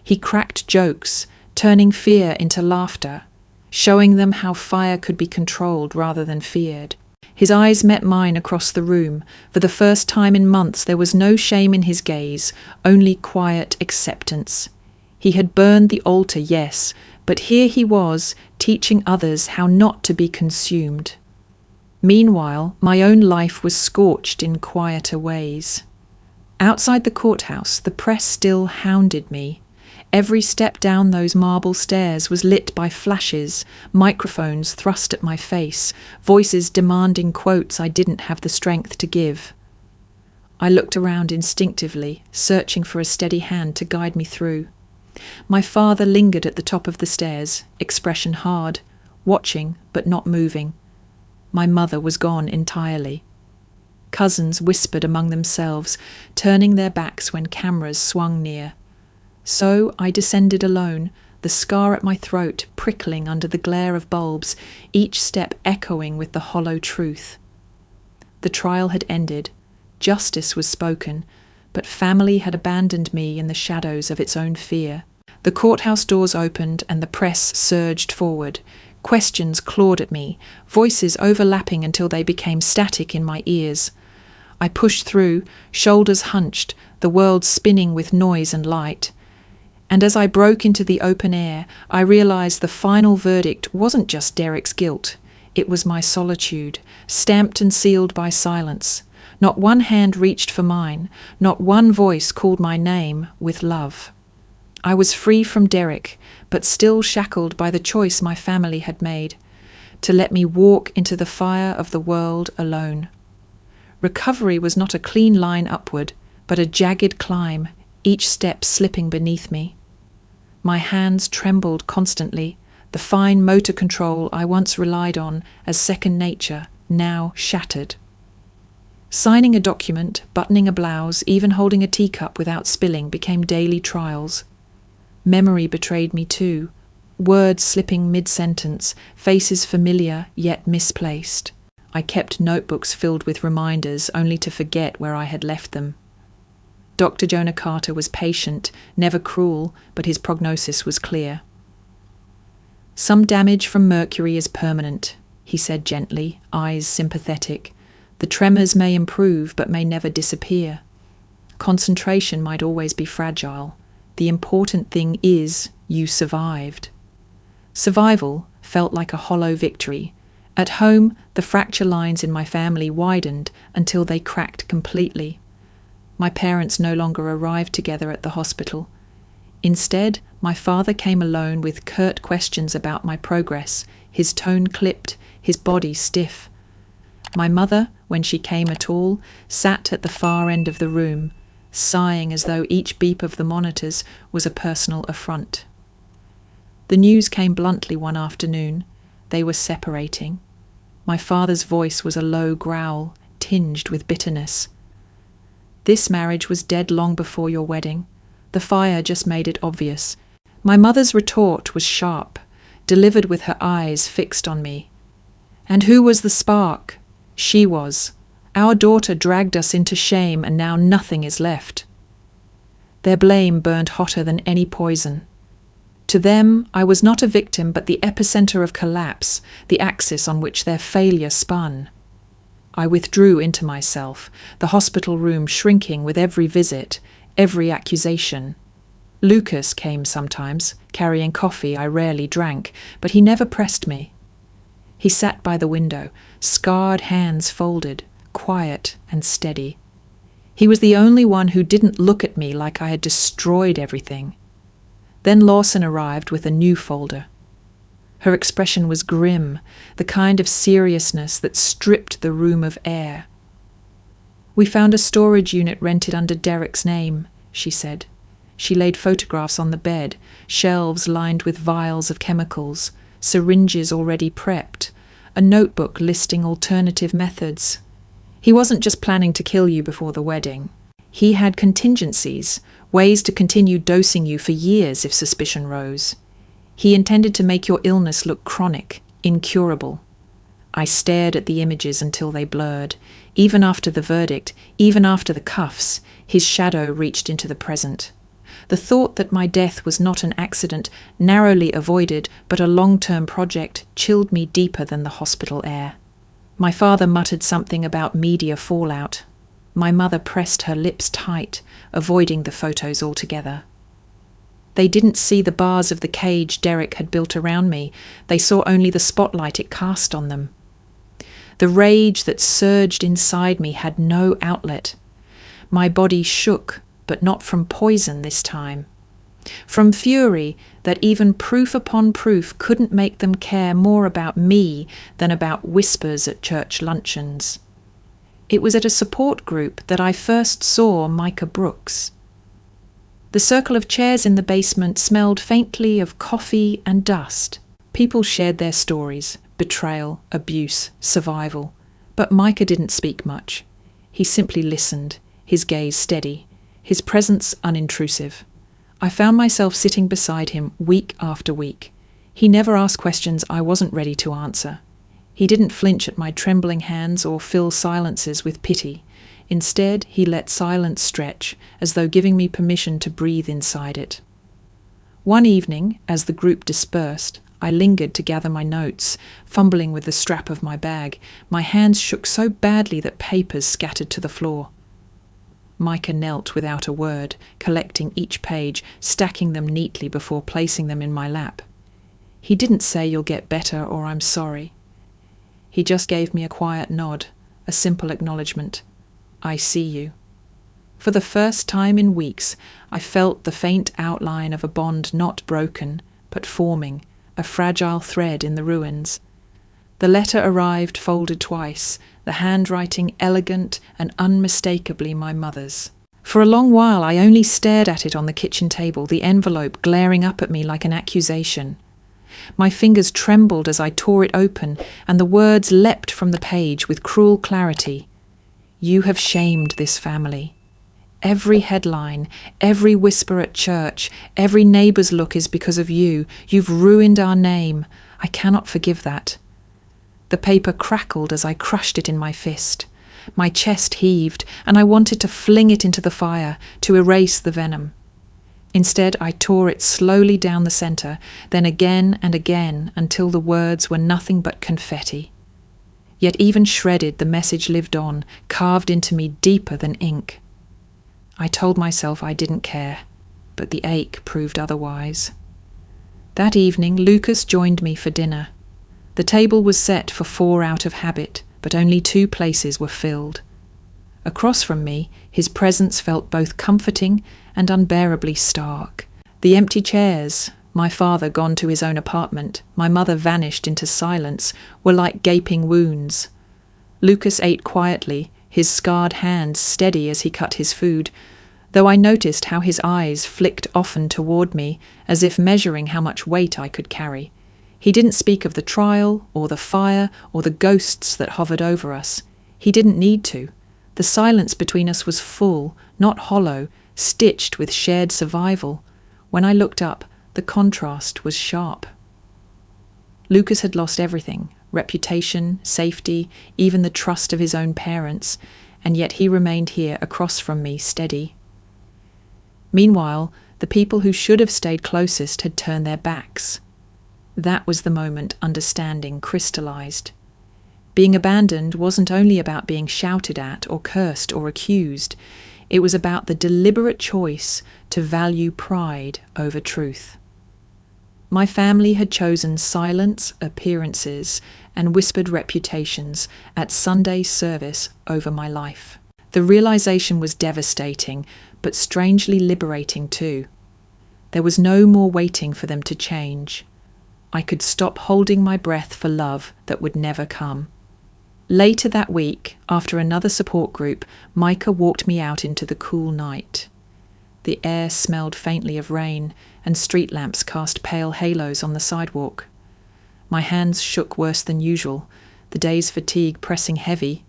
Speaker 1: He cracked jokes, turning fear into laughter, showing them how fire could be controlled rather than feared. His eyes met mine across the room. For the first time in months there was no shame in his gaze, only quiet acceptance. He had burned the altar, yes, but here he was, teaching others how not to be consumed. Meanwhile, my own life was scorched in quieter ways. Outside the courthouse, the press still hounded me. Every step down those marble stairs was lit by flashes, microphones thrust at my face, voices demanding quotes I didn't have the strength to give. I looked around instinctively, searching for a steady hand to guide me through. My father lingered at the top of the stairs, expression hard, watching but not moving. My mother was gone entirely. Cousins whispered among themselves, turning their backs when cameras swung near. So I descended alone, the scar at my throat prickling under the glare of bulbs, each step echoing with the hollow truth. The trial had ended. Justice was spoken, but family had abandoned me in the shadows of its own fear. The courthouse doors opened and the press surged forward. Questions clawed at me, voices overlapping until they became static in my ears. I pushed through, shoulders hunched, the world spinning with noise and light. And as I broke into the open air, I realised the final verdict wasn't just Derek's guilt. It was my solitude, stamped and sealed by silence. Not one hand reached for mine, not one voice called my name with love. I was free from Derek, but still shackled by the choice my family had made, to let me walk into the fire of the world alone. Recovery was not a clean line upward, but a jagged climb, each step slipping beneath me. My hands trembled constantly, the fine motor control I once relied on as second nature now shattered. Signing a document, buttoning a blouse, even holding a teacup without spilling became daily trials. Memory betrayed me too, words slipping mid-sentence, faces familiar yet misplaced. I kept notebooks filled with reminders, only to forget where I had left them. Dr. Jonah Carter was patient, never cruel, but his prognosis was clear. "Some damage from mercury is permanent," he said gently, eyes sympathetic. "The tremors may improve, but may never disappear. Concentration might always be fragile. The important thing is you survived." Survival felt like a hollow victory. At home, the fracture lines in my family widened until they cracked completely. My parents no longer arrived together at the hospital. Instead, my father came alone with curt questions about my progress, his tone clipped, his body stiff. My mother, when she came at all, sat at the far end of the room, sighing as though each beep of the monitors was a personal affront. The news came bluntly one afternoon. They were separating. My father's voice was a low growl, tinged with bitterness. "This marriage was dead long before your wedding. The fire just made it obvious." My mother's retort was sharp, delivered with her eyes fixed on me. "And who was the spark?" "She was. Our daughter dragged us into shame, and now nothing is left." Their blame burned hotter than any poison. To them, I was not a victim but the epicenter of collapse, the axis on which their failure spun. I withdrew into myself, the hospital room shrinking with every visit, every accusation. Lucas came sometimes, carrying coffee I rarely drank, but he never pressed me. He sat by the window, scarred hands folded, quiet and steady. He was the only one who didn't look at me like I had destroyed everything. Then Lawson arrived with a new folder. Her expression was grim, the kind of seriousness that stripped the room of air. "We found a storage unit rented under Derek's name," she said. She laid photographs on the bed, shelves lined with vials of chemicals, syringes already prepped, a notebook listing alternative methods. "He wasn't just planning to kill you before the wedding. He had contingencies, ways to continue dosing you for years if suspicion rose. He intended to make your illness look chronic, incurable." I stared at the images until they blurred. Even after the verdict, even after the cuffs, his shadow reached into the present. The thought that my death was not an accident, narrowly avoided, but a long-term project, chilled me deeper than the hospital air. My father muttered something about media fallout. My mother pressed her lips tight, avoiding the photos altogether. They didn't see the bars of the cage Derek had built around me. They saw only the spotlight it cast on them. The rage that surged inside me had no outlet. My body shook, but not from poison this time. From fury that even proof upon proof couldn't make them care more about me than about whispers at church luncheons. It was at a support group that I first saw Micah Brooks. The circle of chairs in the basement smelled faintly of coffee and dust. People shared their stories, betrayal, abuse, survival. But Micah didn't speak much. He simply listened, his gaze steady, his presence unintrusive. I found myself sitting beside him week after week. He never asked questions I wasn't ready to answer. He didn't flinch at my trembling hands or fill silences with pity. Instead, he let silence stretch, as though giving me permission to breathe inside it. One evening, as the group dispersed, I lingered to gather my notes, fumbling with the strap of my bag. My hands shook so badly that papers scattered to the floor. Micah knelt without a word, collecting each page, stacking them neatly before placing them in my lap. He didn't say "you'll get better" or "I'm sorry." He just gave me a quiet nod, a simple acknowledgement. "I see you." For the first time in weeks, I felt the faint outline of a bond not broken, but forming, a fragile thread in the ruins. The letter arrived folded twice, the handwriting elegant and unmistakably my mother's. For a long while I only stared at it on the kitchen table, the envelope glaring up at me like an accusation. My fingers trembled as I tore it open, and the words leapt from the page with cruel clarity. "You have shamed this family. Every headline, every whisper at church, every neighbour's look is because of you. You've ruined our name. I cannot forgive that." The paper crackled as I crushed it in my fist. My chest heaved, and I wanted to fling it into the fire, to erase the venom. Instead, I tore it slowly down the centre, then again and again, until the words were nothing but confetti. Yet even shredded, the message lived on, carved into me deeper than ink. I told myself I didn't care, but the ache proved otherwise. That evening, Lucas joined me for dinner. The table was set for 4 out of habit, but only 2 places were filled. Across from me, his presence felt both comforting and unbearably stark. The empty chairs, my father gone to his own apartment, my mother vanished into silence, were like gaping wounds. Lucas ate quietly, his scarred hands steady as he cut his food, though I noticed how his eyes flicked often toward me, as if measuring how much weight I could carry. He didn't speak of the trial, or the fire, or the ghosts that hovered over us. He didn't need to. The silence between us was full, not hollow, stitched with shared survival. When I looked up, the contrast was sharp. Lucas had lost everything, reputation, safety, even the trust of his own parents, and yet he remained here across from me, steady. Meanwhile, The people who should have stayed closest had turned their backs. That was the moment understanding crystallized. Being abandoned wasn't only about being shouted at or cursed or accused. It was about the deliberate choice to value pride over truth. My family had chosen silence, appearances, and whispered reputations at Sunday service over my life. The realization was devastating, but strangely liberating too. There was no more waiting for them to change. I could stop holding my breath for love that would never come. Later that week, after another support group, Micah walked me out into the cool night. The air smelled faintly of rain, and street lamps cast pale halos on the sidewalk. My hands shook worse than usual, the day's fatigue pressing heavy,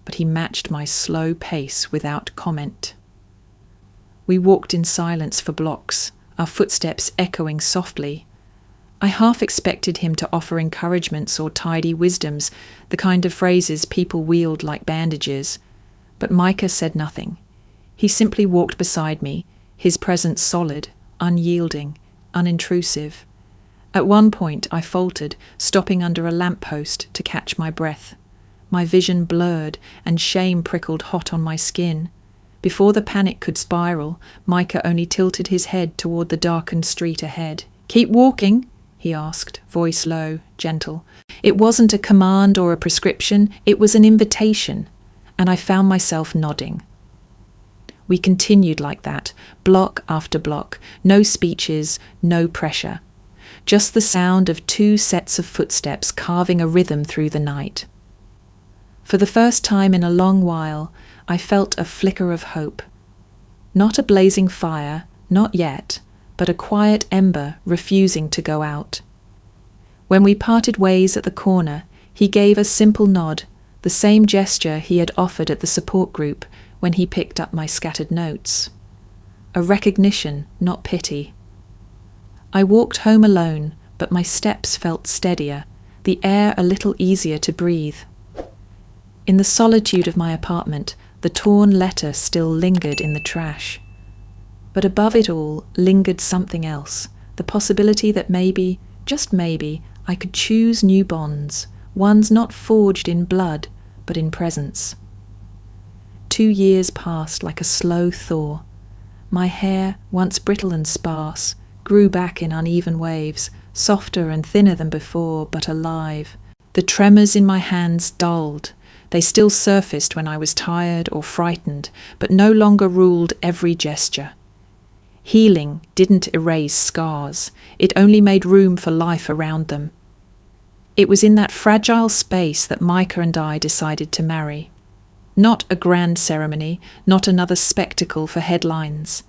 Speaker 1: but he matched my slow pace without comment. We walked in silence for blocks, our footsteps echoing softly. I half expected him to offer encouragements or tidy wisdoms, the kind of phrases people wield like bandages. But Micah said nothing. He simply walked beside me, his presence solid, unyielding, unintrusive. At one point I faltered, stopping under a lamppost to catch my breath. My vision blurred, and shame prickled hot on my skin. Before the panic could spiral, Micah only tilted his head toward the darkened street ahead. "Keep walking," he asked, voice low, gentle. It wasn't a command or a prescription, it was an invitation, and I found myself nodding. We continued like that, block after block, no speeches, no pressure. Just the sound of two sets of footsteps carving a rhythm through the night. For the first time in a long while, I felt a flicker of hope. Not a blazing fire, not yet, but a quiet ember refusing to go out. When we parted ways at the corner, he gave a simple nod, the same gesture he had offered at the support group when he picked up my scattered notes. A recognition, not pity. I walked home alone, but my steps felt steadier, the air a little easier to breathe. In the solitude of my apartment, the torn letter still lingered in the trash. But above it all lingered something else, the possibility that maybe, just maybe, I could choose new bonds, ones not forged in blood, but in presence. 2 years passed like a slow thaw. My hair, once brittle and sparse, grew back in uneven waves, softer and thinner than before, but alive. The tremors in my hands dulled. They still surfaced when I was tired or frightened, but no longer ruled every gesture. Healing didn't erase scars, it only made room for life around them. It was in that fragile space that Micah and I decided to marry. Not a grand ceremony, not another spectacle for headlines.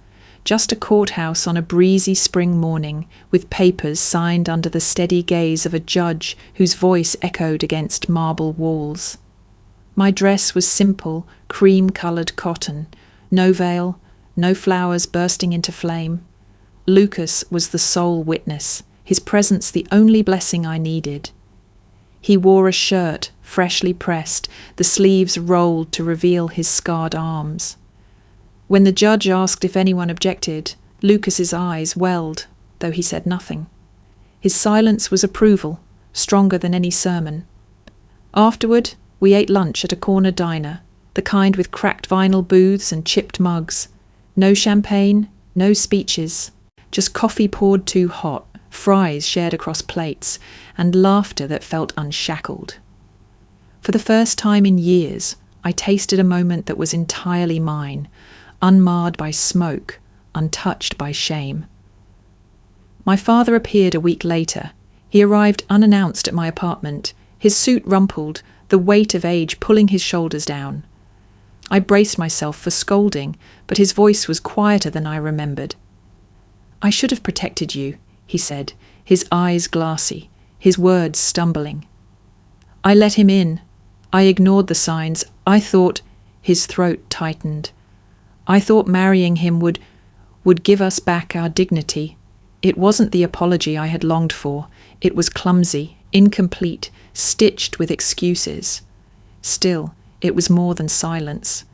Speaker 1: Just a courthouse on a breezy spring morning, with papers signed under the steady gaze of a judge whose voice echoed against marble walls. My dress was simple, cream-coloured cotton, no veil, no flowers bursting into flame. Lucas was the sole witness, his presence the only blessing I needed. He wore a shirt, freshly pressed, the sleeves rolled to reveal his scarred arms. When the judge asked if anyone objected, Lucas's eyes welled, though he said nothing. His silence was approval, stronger than any sermon. Afterward, we ate lunch at a corner diner, the kind with cracked vinyl booths and chipped mugs. No champagne, no speeches, just coffee poured too hot, fries shared across plates, and laughter that felt unshackled. For the first time in years, I tasted a moment that was entirely mine, unmarred by smoke, untouched by shame. My father appeared a week later. He arrived unannounced at my apartment, his suit rumpled, the weight of age pulling his shoulders down. I braced myself for scolding, but his voice was quieter than I remembered. "I should have protected you," he said, his eyes glassy, his words stumbling. "I let him in. I ignored the signs. I thought—" His throat tightened. "I thought marrying him would give us back our dignity. It wasn't the apology I had longed for. It was clumsy, incomplete, stitched with excuses. Still, it was more than silence.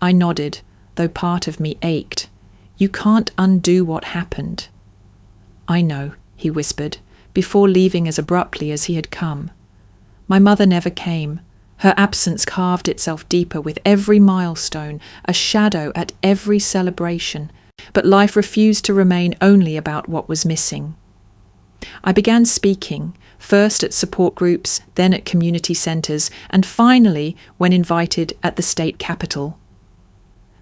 Speaker 1: I nodded, though part of me ached. You can't undo what happened." "I know," he whispered, before leaving as abruptly as he had come. My mother never came. Her absence carved itself deeper with every milestone, a shadow at every celebration, but life refused to remain only about what was missing. I began speaking, first at support groups, then at community centres, and finally, when invited, at the state capitol.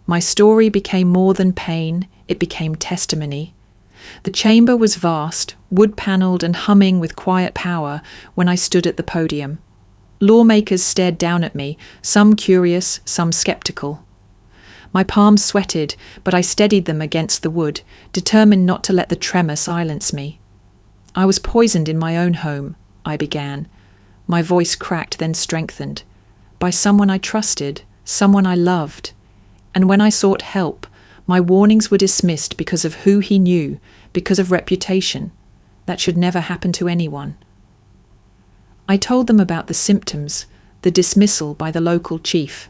Speaker 1: My story became more than pain, it became testimony. The chamber was vast, wood-panelled and humming with quiet power when I stood at the podium. Lawmakers stared down at me, some curious, some sceptical. My palms sweated, but I steadied them against the wood, determined not to let the tremor silence me. "I was poisoned in my own home," I began. My voice cracked, then strengthened. "By someone I trusted, someone I loved. And when I sought help, my warnings were dismissed because of who he knew, because of reputation. That should never happen to anyone." I told them about the symptoms, the dismissal by the local chief,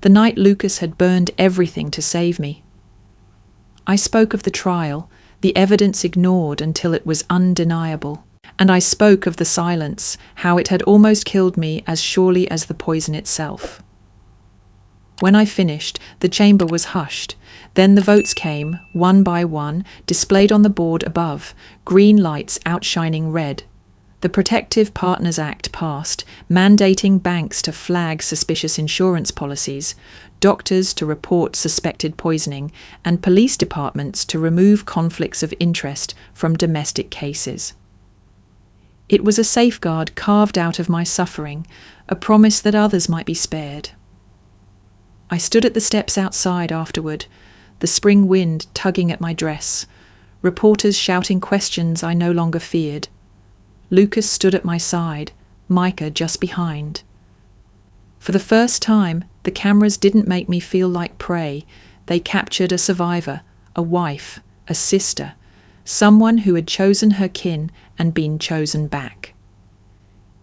Speaker 1: the night Lucas had burned everything to save me. I spoke of the trial, the evidence ignored until it was undeniable, and I spoke of the silence, how it had almost killed me as surely as the poison itself. When I finished, the chamber was hushed. Then the votes came, one by one, displayed on the board above, green lights outshining red. The Protective Partners Act passed, mandating banks to flag suspicious insurance policies, doctors to report suspected poisoning, and police departments to remove conflicts of interest from domestic cases. It was a safeguard carved out of my suffering, a promise that others might be spared. I stood at the steps outside afterward, the spring wind tugging at my dress, reporters shouting questions I no longer feared. Lucas stood at my side, Micah just behind. For the first time, the cameras didn't make me feel like prey. They captured a survivor, a wife, a sister, someone who had chosen her kin and been chosen back.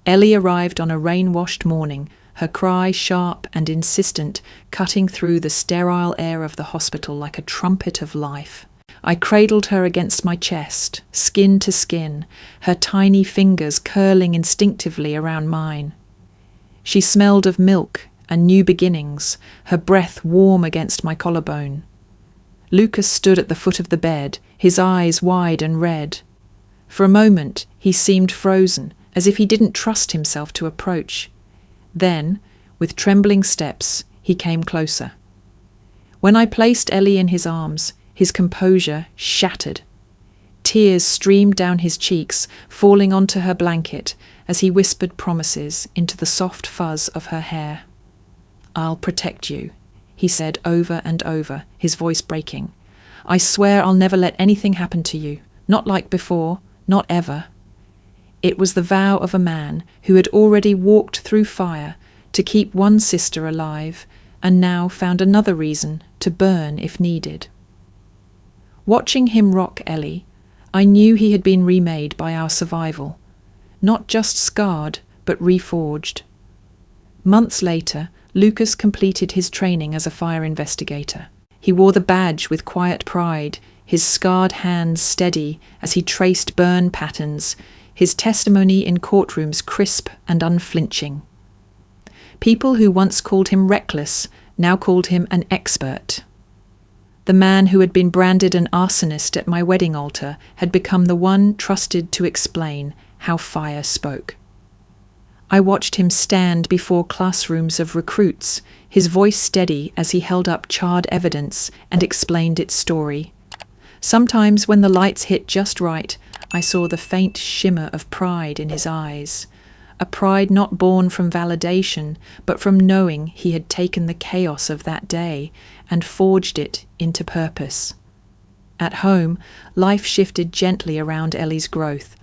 Speaker 1: Ellie arrived on a rain-washed morning, her cry sharp and insistent, cutting through the sterile air of the hospital like a trumpet of life. I cradled her against my chest, skin to skin, her tiny fingers curling instinctively around mine. She smelled of milk and new beginnings, her breath warm against my collarbone. Lucas stood at the foot of the bed, his eyes wide and red. For a moment, he seemed frozen, as if he didn't trust himself to approach. Then, with trembling steps, he came closer. When I placed Ellie in his arms, his composure shattered. Tears streamed down his cheeks, falling onto her blanket as he whispered promises into the soft fuzz of her hair. "I'll protect you," he said over and over, his voice breaking. "I swear I'll never let anything happen to you, not like before, not ever." It was the vow of a man who had already walked through fire to keep one sister alive and now found another reason to burn if needed. Watching him rock Ellie, I knew he had been remade by our survival, not just scarred, but reforged. Months later, Lucas completed his training as a fire investigator. He wore the badge with quiet pride, his scarred hands steady as he traced burn patterns, his testimony in courtrooms crisp and unflinching. People who once called him reckless now called him an expert. The man who had been branded an arsonist at my wedding altar had become the one trusted to explain how fire spoke. I watched him stand before classrooms of recruits, his voice steady as he held up charred evidence and explained its story. Sometimes when the lights hit just right, I saw the faint shimmer of pride in his eyes, a pride not born from validation, but from knowing he had taken the chaos of that day and forged it into purpose. At home, life shifted gently around Ellie's growth.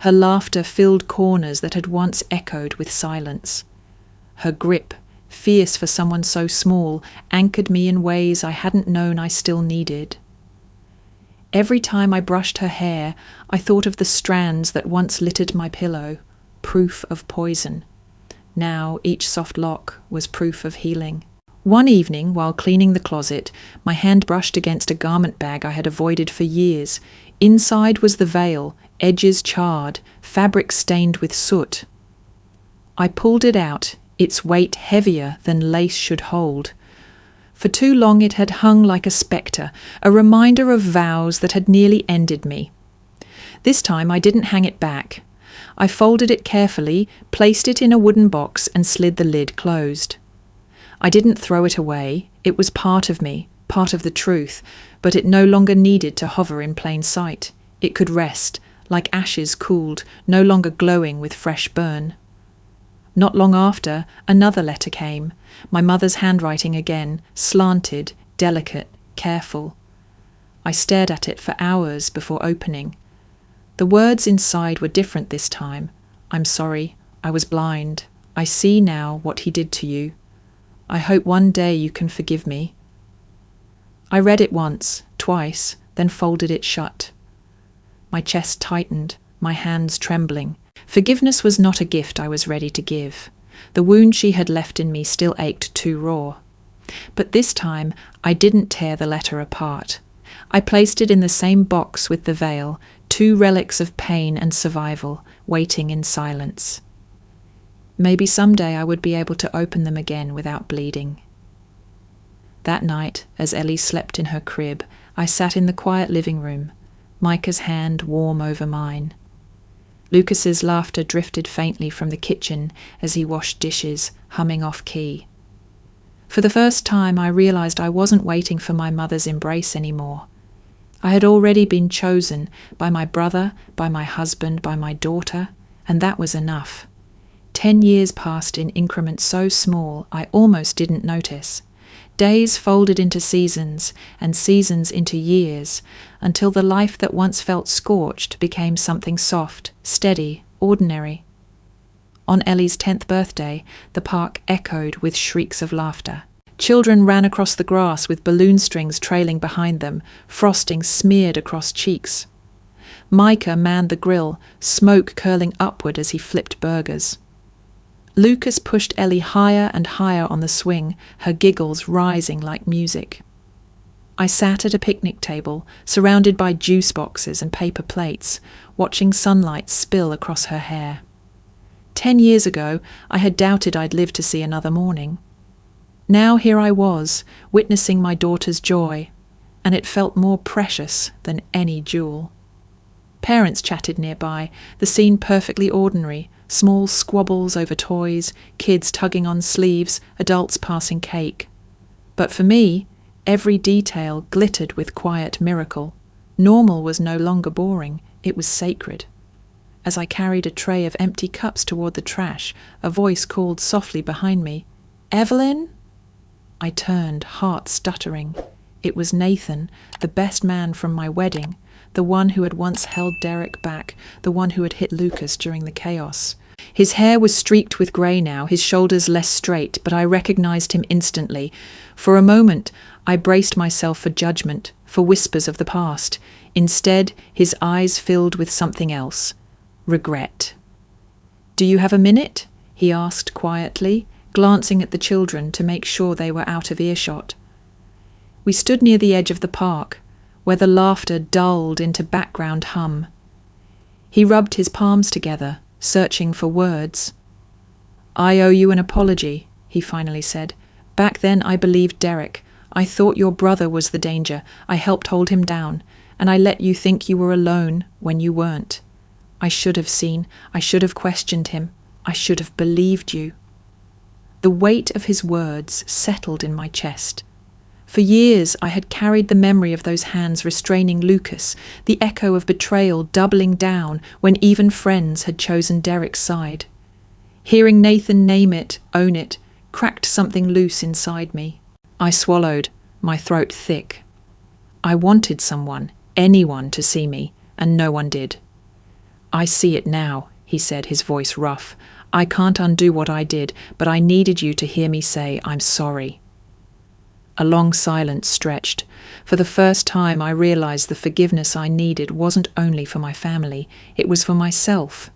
Speaker 1: Her laughter filled corners that had once echoed with silence. Her grip, fierce for someone so small, anchored me in ways I hadn't known I still needed. Every time I brushed her hair, I thought of the strands that once littered my pillow, proof of poison. Now each soft lock was proof of healing. One evening, while cleaning the closet, my hand brushed against a garment bag I had avoided for years. Inside was the veil, edges charred, fabric stained with soot. I pulled it out, its weight heavier than lace should hold. For too long it had hung like a spectre, a reminder of vows that had nearly ended me. This time I didn't hang it back. I folded it carefully, placed it in a wooden box and slid the lid closed. I didn't throw it away. It was part of me, part of the truth, but it no longer needed to hover in plain sight. It could rest, like ashes cooled, no longer glowing with fresh burn. Not long after, another letter came, my mother's handwriting again, slanted, delicate, careful. I stared at it for hours before opening. The words inside were different this time. I'm sorry, I was blind. I see now what he did to you. I hope one day you can forgive me. I read it once, twice, then folded it shut. My chest tightened, my hands trembling. Forgiveness was not a gift I was ready to give. The wound she had left in me still ached too raw. But this time, I didn't tear the letter apart. I placed it in the same box with the veil, two relics of pain and survival, waiting in silence. Maybe someday I would be able to open them again without bleeding. That night, as Ellie slept in her crib, I sat in the quiet living room, Micah's hand warm over mine. Lucas's laughter drifted faintly from the kitchen as he washed dishes, humming off key. For the first time I realized I wasn't waiting for my mother's embrace anymore. I had already been chosen by my brother, by my husband, by my daughter, and that was enough. 10 years passed in increments so small I almost didn't notice. Days folded into seasons, and seasons into years, until the life that once felt scorched became something soft, steady, ordinary. On Ellie's 10th birthday, the park echoed with shrieks of laughter. Children ran across the grass with balloon strings trailing behind them, frosting smeared across cheeks. Micah manned the grill, smoke curling upward as he flipped burgers. Lucas pushed Ellie higher and higher on the swing, her giggles rising like music. I sat at a picnic table, surrounded by juice boxes and paper plates, watching sunlight spill across her hair. 10 years ago, I had doubted I'd live to see another morning. Now here I was, witnessing my daughter's joy, and it felt more precious than any jewel. Parents chatted nearby, the scene perfectly ordinary, small squabbles over toys, kids tugging on sleeves, adults passing cake. But for me, every detail glittered with quiet miracle. Normal was no longer boring, it was sacred. As I carried a tray of empty cups toward the trash, a voice called softly behind me, "Evelyn?" I turned, heart stuttering. It was Nathan, the best man from my wedding, the one who had once held Derek back, the one who had hit Lucas during the chaos. His hair was streaked with grey now, his shoulders less straight, but I recognized him instantly. For a moment, I braced myself for judgment, for whispers of the past. Instead, his eyes filled with something else. Regret. "Do you have a minute?" he asked quietly, glancing at the children to make sure they were out of earshot. We stood near the edge of the park, where the laughter dulled into background hum. He rubbed his palms together, searching for words. "I owe you an apology," he finally said. "Back then I believed Derek. I thought your brother was the danger. I helped hold him down, and I let you think you were alone when you weren't. I should have seen. I should have questioned him. I should have believed you." The weight of his words settled in my chest. For years I had carried the memory of those hands restraining Lucas, the echo of betrayal doubling down when even friends had chosen Derek's side. Hearing Nathan name it, own it, cracked something loose inside me. I swallowed, my throat thick. I wanted someone, anyone, to see me, and no one did. "I see it now," he said, his voice rough. "I can't undo what I did, but I needed you to hear me say I'm sorry." A long silence stretched. For the first time I realized the forgiveness I needed wasn't only for my family, it was for myself.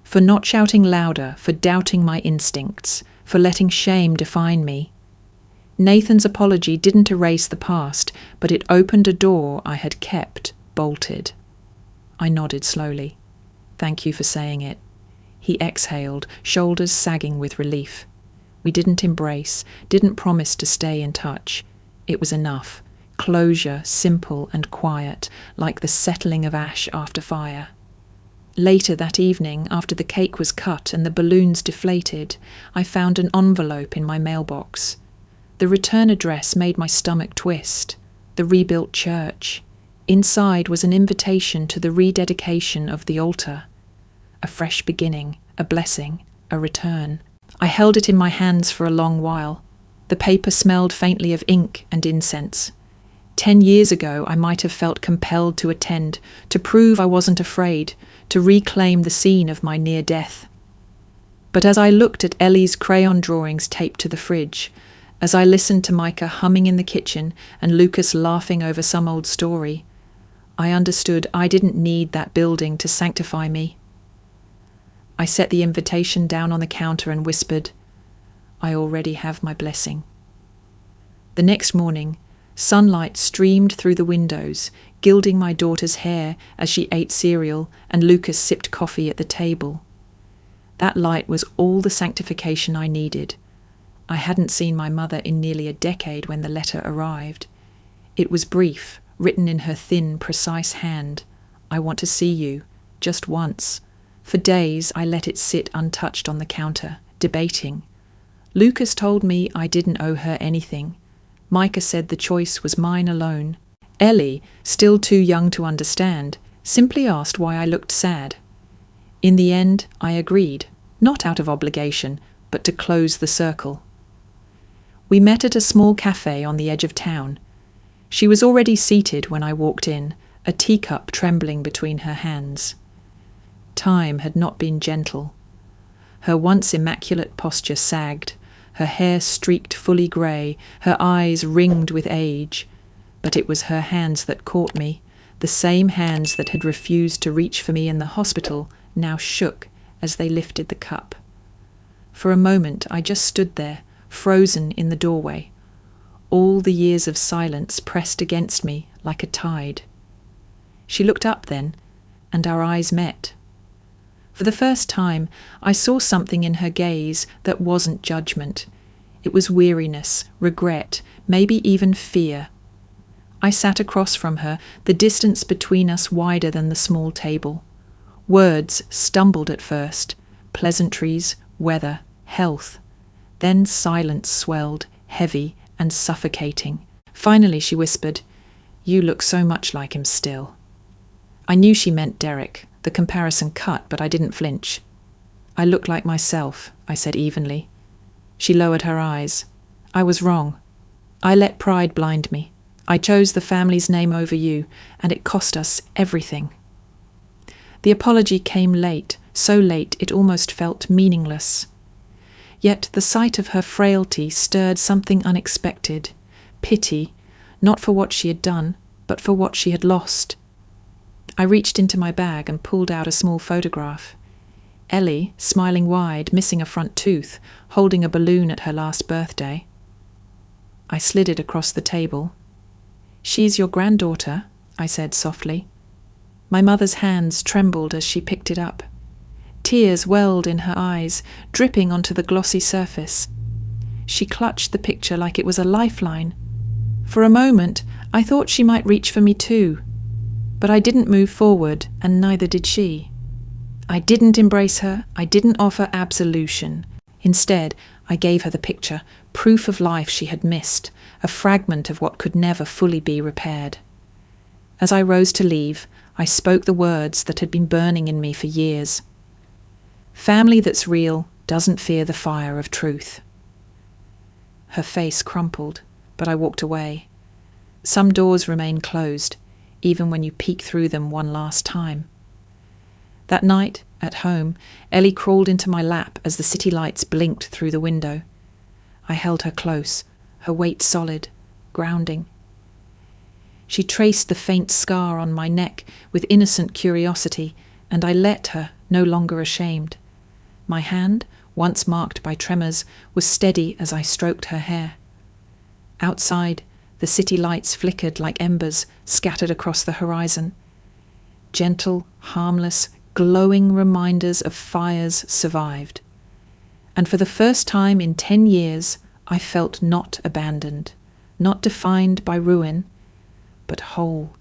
Speaker 1: For not shouting louder, for doubting my instincts, for letting shame define me. Nathan's apology didn't erase the past, but it opened a door I had kept bolted. I nodded slowly. Thank you for saying it. He exhaled, shoulders sagging with relief. We didn't embrace, didn't promise to stay in touch. It was enough. Closure, simple and quiet, like the settling of ash after fire. Later that evening, after the cake was cut and the balloons deflated, I found an envelope in my mailbox. The return address made my stomach twist. The rebuilt church. Inside was an invitation to the rededication of the altar. A fresh beginning, a blessing, a return. I held it in my hands for a long while. The paper smelled faintly of ink and incense. 10 years ago, I might have felt compelled to attend, to prove I wasn't afraid, to reclaim the scene of my near death. But as I looked at Ellie's crayon drawings taped to the fridge, as I listened to Micah humming in the kitchen and Lucas laughing over some old story, I understood I didn't need that building to sanctify me. I set the invitation down on the counter and whispered, I already have my blessing. The next morning, sunlight streamed through the windows, gilding my daughter's hair as she ate cereal and Lucas sipped coffee at the table. That light was all the sanctification I needed. I hadn't seen my mother in nearly a decade when the letter arrived. It was brief, written in her thin, precise hand. I want to see you, just once. For days I let it sit untouched on the counter, debating. Lucas told me I didn't owe her anything. Micah said the choice was mine alone. Ellie, still too young to understand, simply asked why I looked sad. In the end, I agreed, not out of obligation, but to close the circle. We met at a small cafe on the edge of town. She was already seated when I walked in, a teacup trembling between her hands. Time had not been gentle. Her once immaculate posture sagged, her hair streaked fully grey, her eyes ringed with age. But it was her hands that caught me, the same hands that had refused to reach for me in the hospital now shook as they lifted the cup. For a moment I just stood there, frozen in the doorway, all the years of silence pressed against me like a tide. She looked up then, and our eyes met. For the first time, I saw something in her gaze that wasn't judgment. It was weariness, regret, maybe even fear. I sat across from her, the distance between us wider than the small table. Words stumbled at first, pleasantries, weather, health. Then silence swelled, heavy and suffocating. Finally she whispered, "You look so much like him still." I knew she meant Derek. The comparison cut, but I didn't flinch. "I look like myself," I said evenly. She lowered her eyes. "I was wrong. I let pride blind me. I chose the family's name over you, and it cost us everything." The apology came late, so late it almost felt meaningless. Yet the sight of her frailty stirred something unexpected, pity, not for what she had done, but for what she had lost. I reached into my bag and pulled out a small photograph. Ellie, smiling wide, missing a front tooth, holding a balloon at her last birthday. I slid it across the table. "She's your granddaughter," I said softly. My mother's hands trembled as she picked it up. Tears welled in her eyes, dripping onto the glossy surface. She clutched the picture like it was a lifeline. For a moment, I thought she might reach for me too. But I didn't move forward, and neither did she. I didn't embrace her, I didn't offer absolution. Instead, I gave her the picture, proof of life she had missed, a fragment of what could never fully be repaired. As I rose to leave, I spoke the words that had been burning in me for years. Family that's real doesn't fear the fire of truth. Her face crumpled, but I walked away. Some doors remain closed, even when you peek through them one last time. That night, at home, Ellie crawled into my lap as the city lights blinked through the window. I held her close, her weight solid, grounding. She traced the faint scar on my neck with innocent curiosity, and I let her, no longer ashamed. My hand, once marked by tremors, was steady as I stroked her hair. Outside, the city lights flickered like embers scattered across the horizon. Gentle, harmless, glowing reminders of fires survived. And for the first time in 10 years, I felt not abandoned, not defined by ruin, but whole,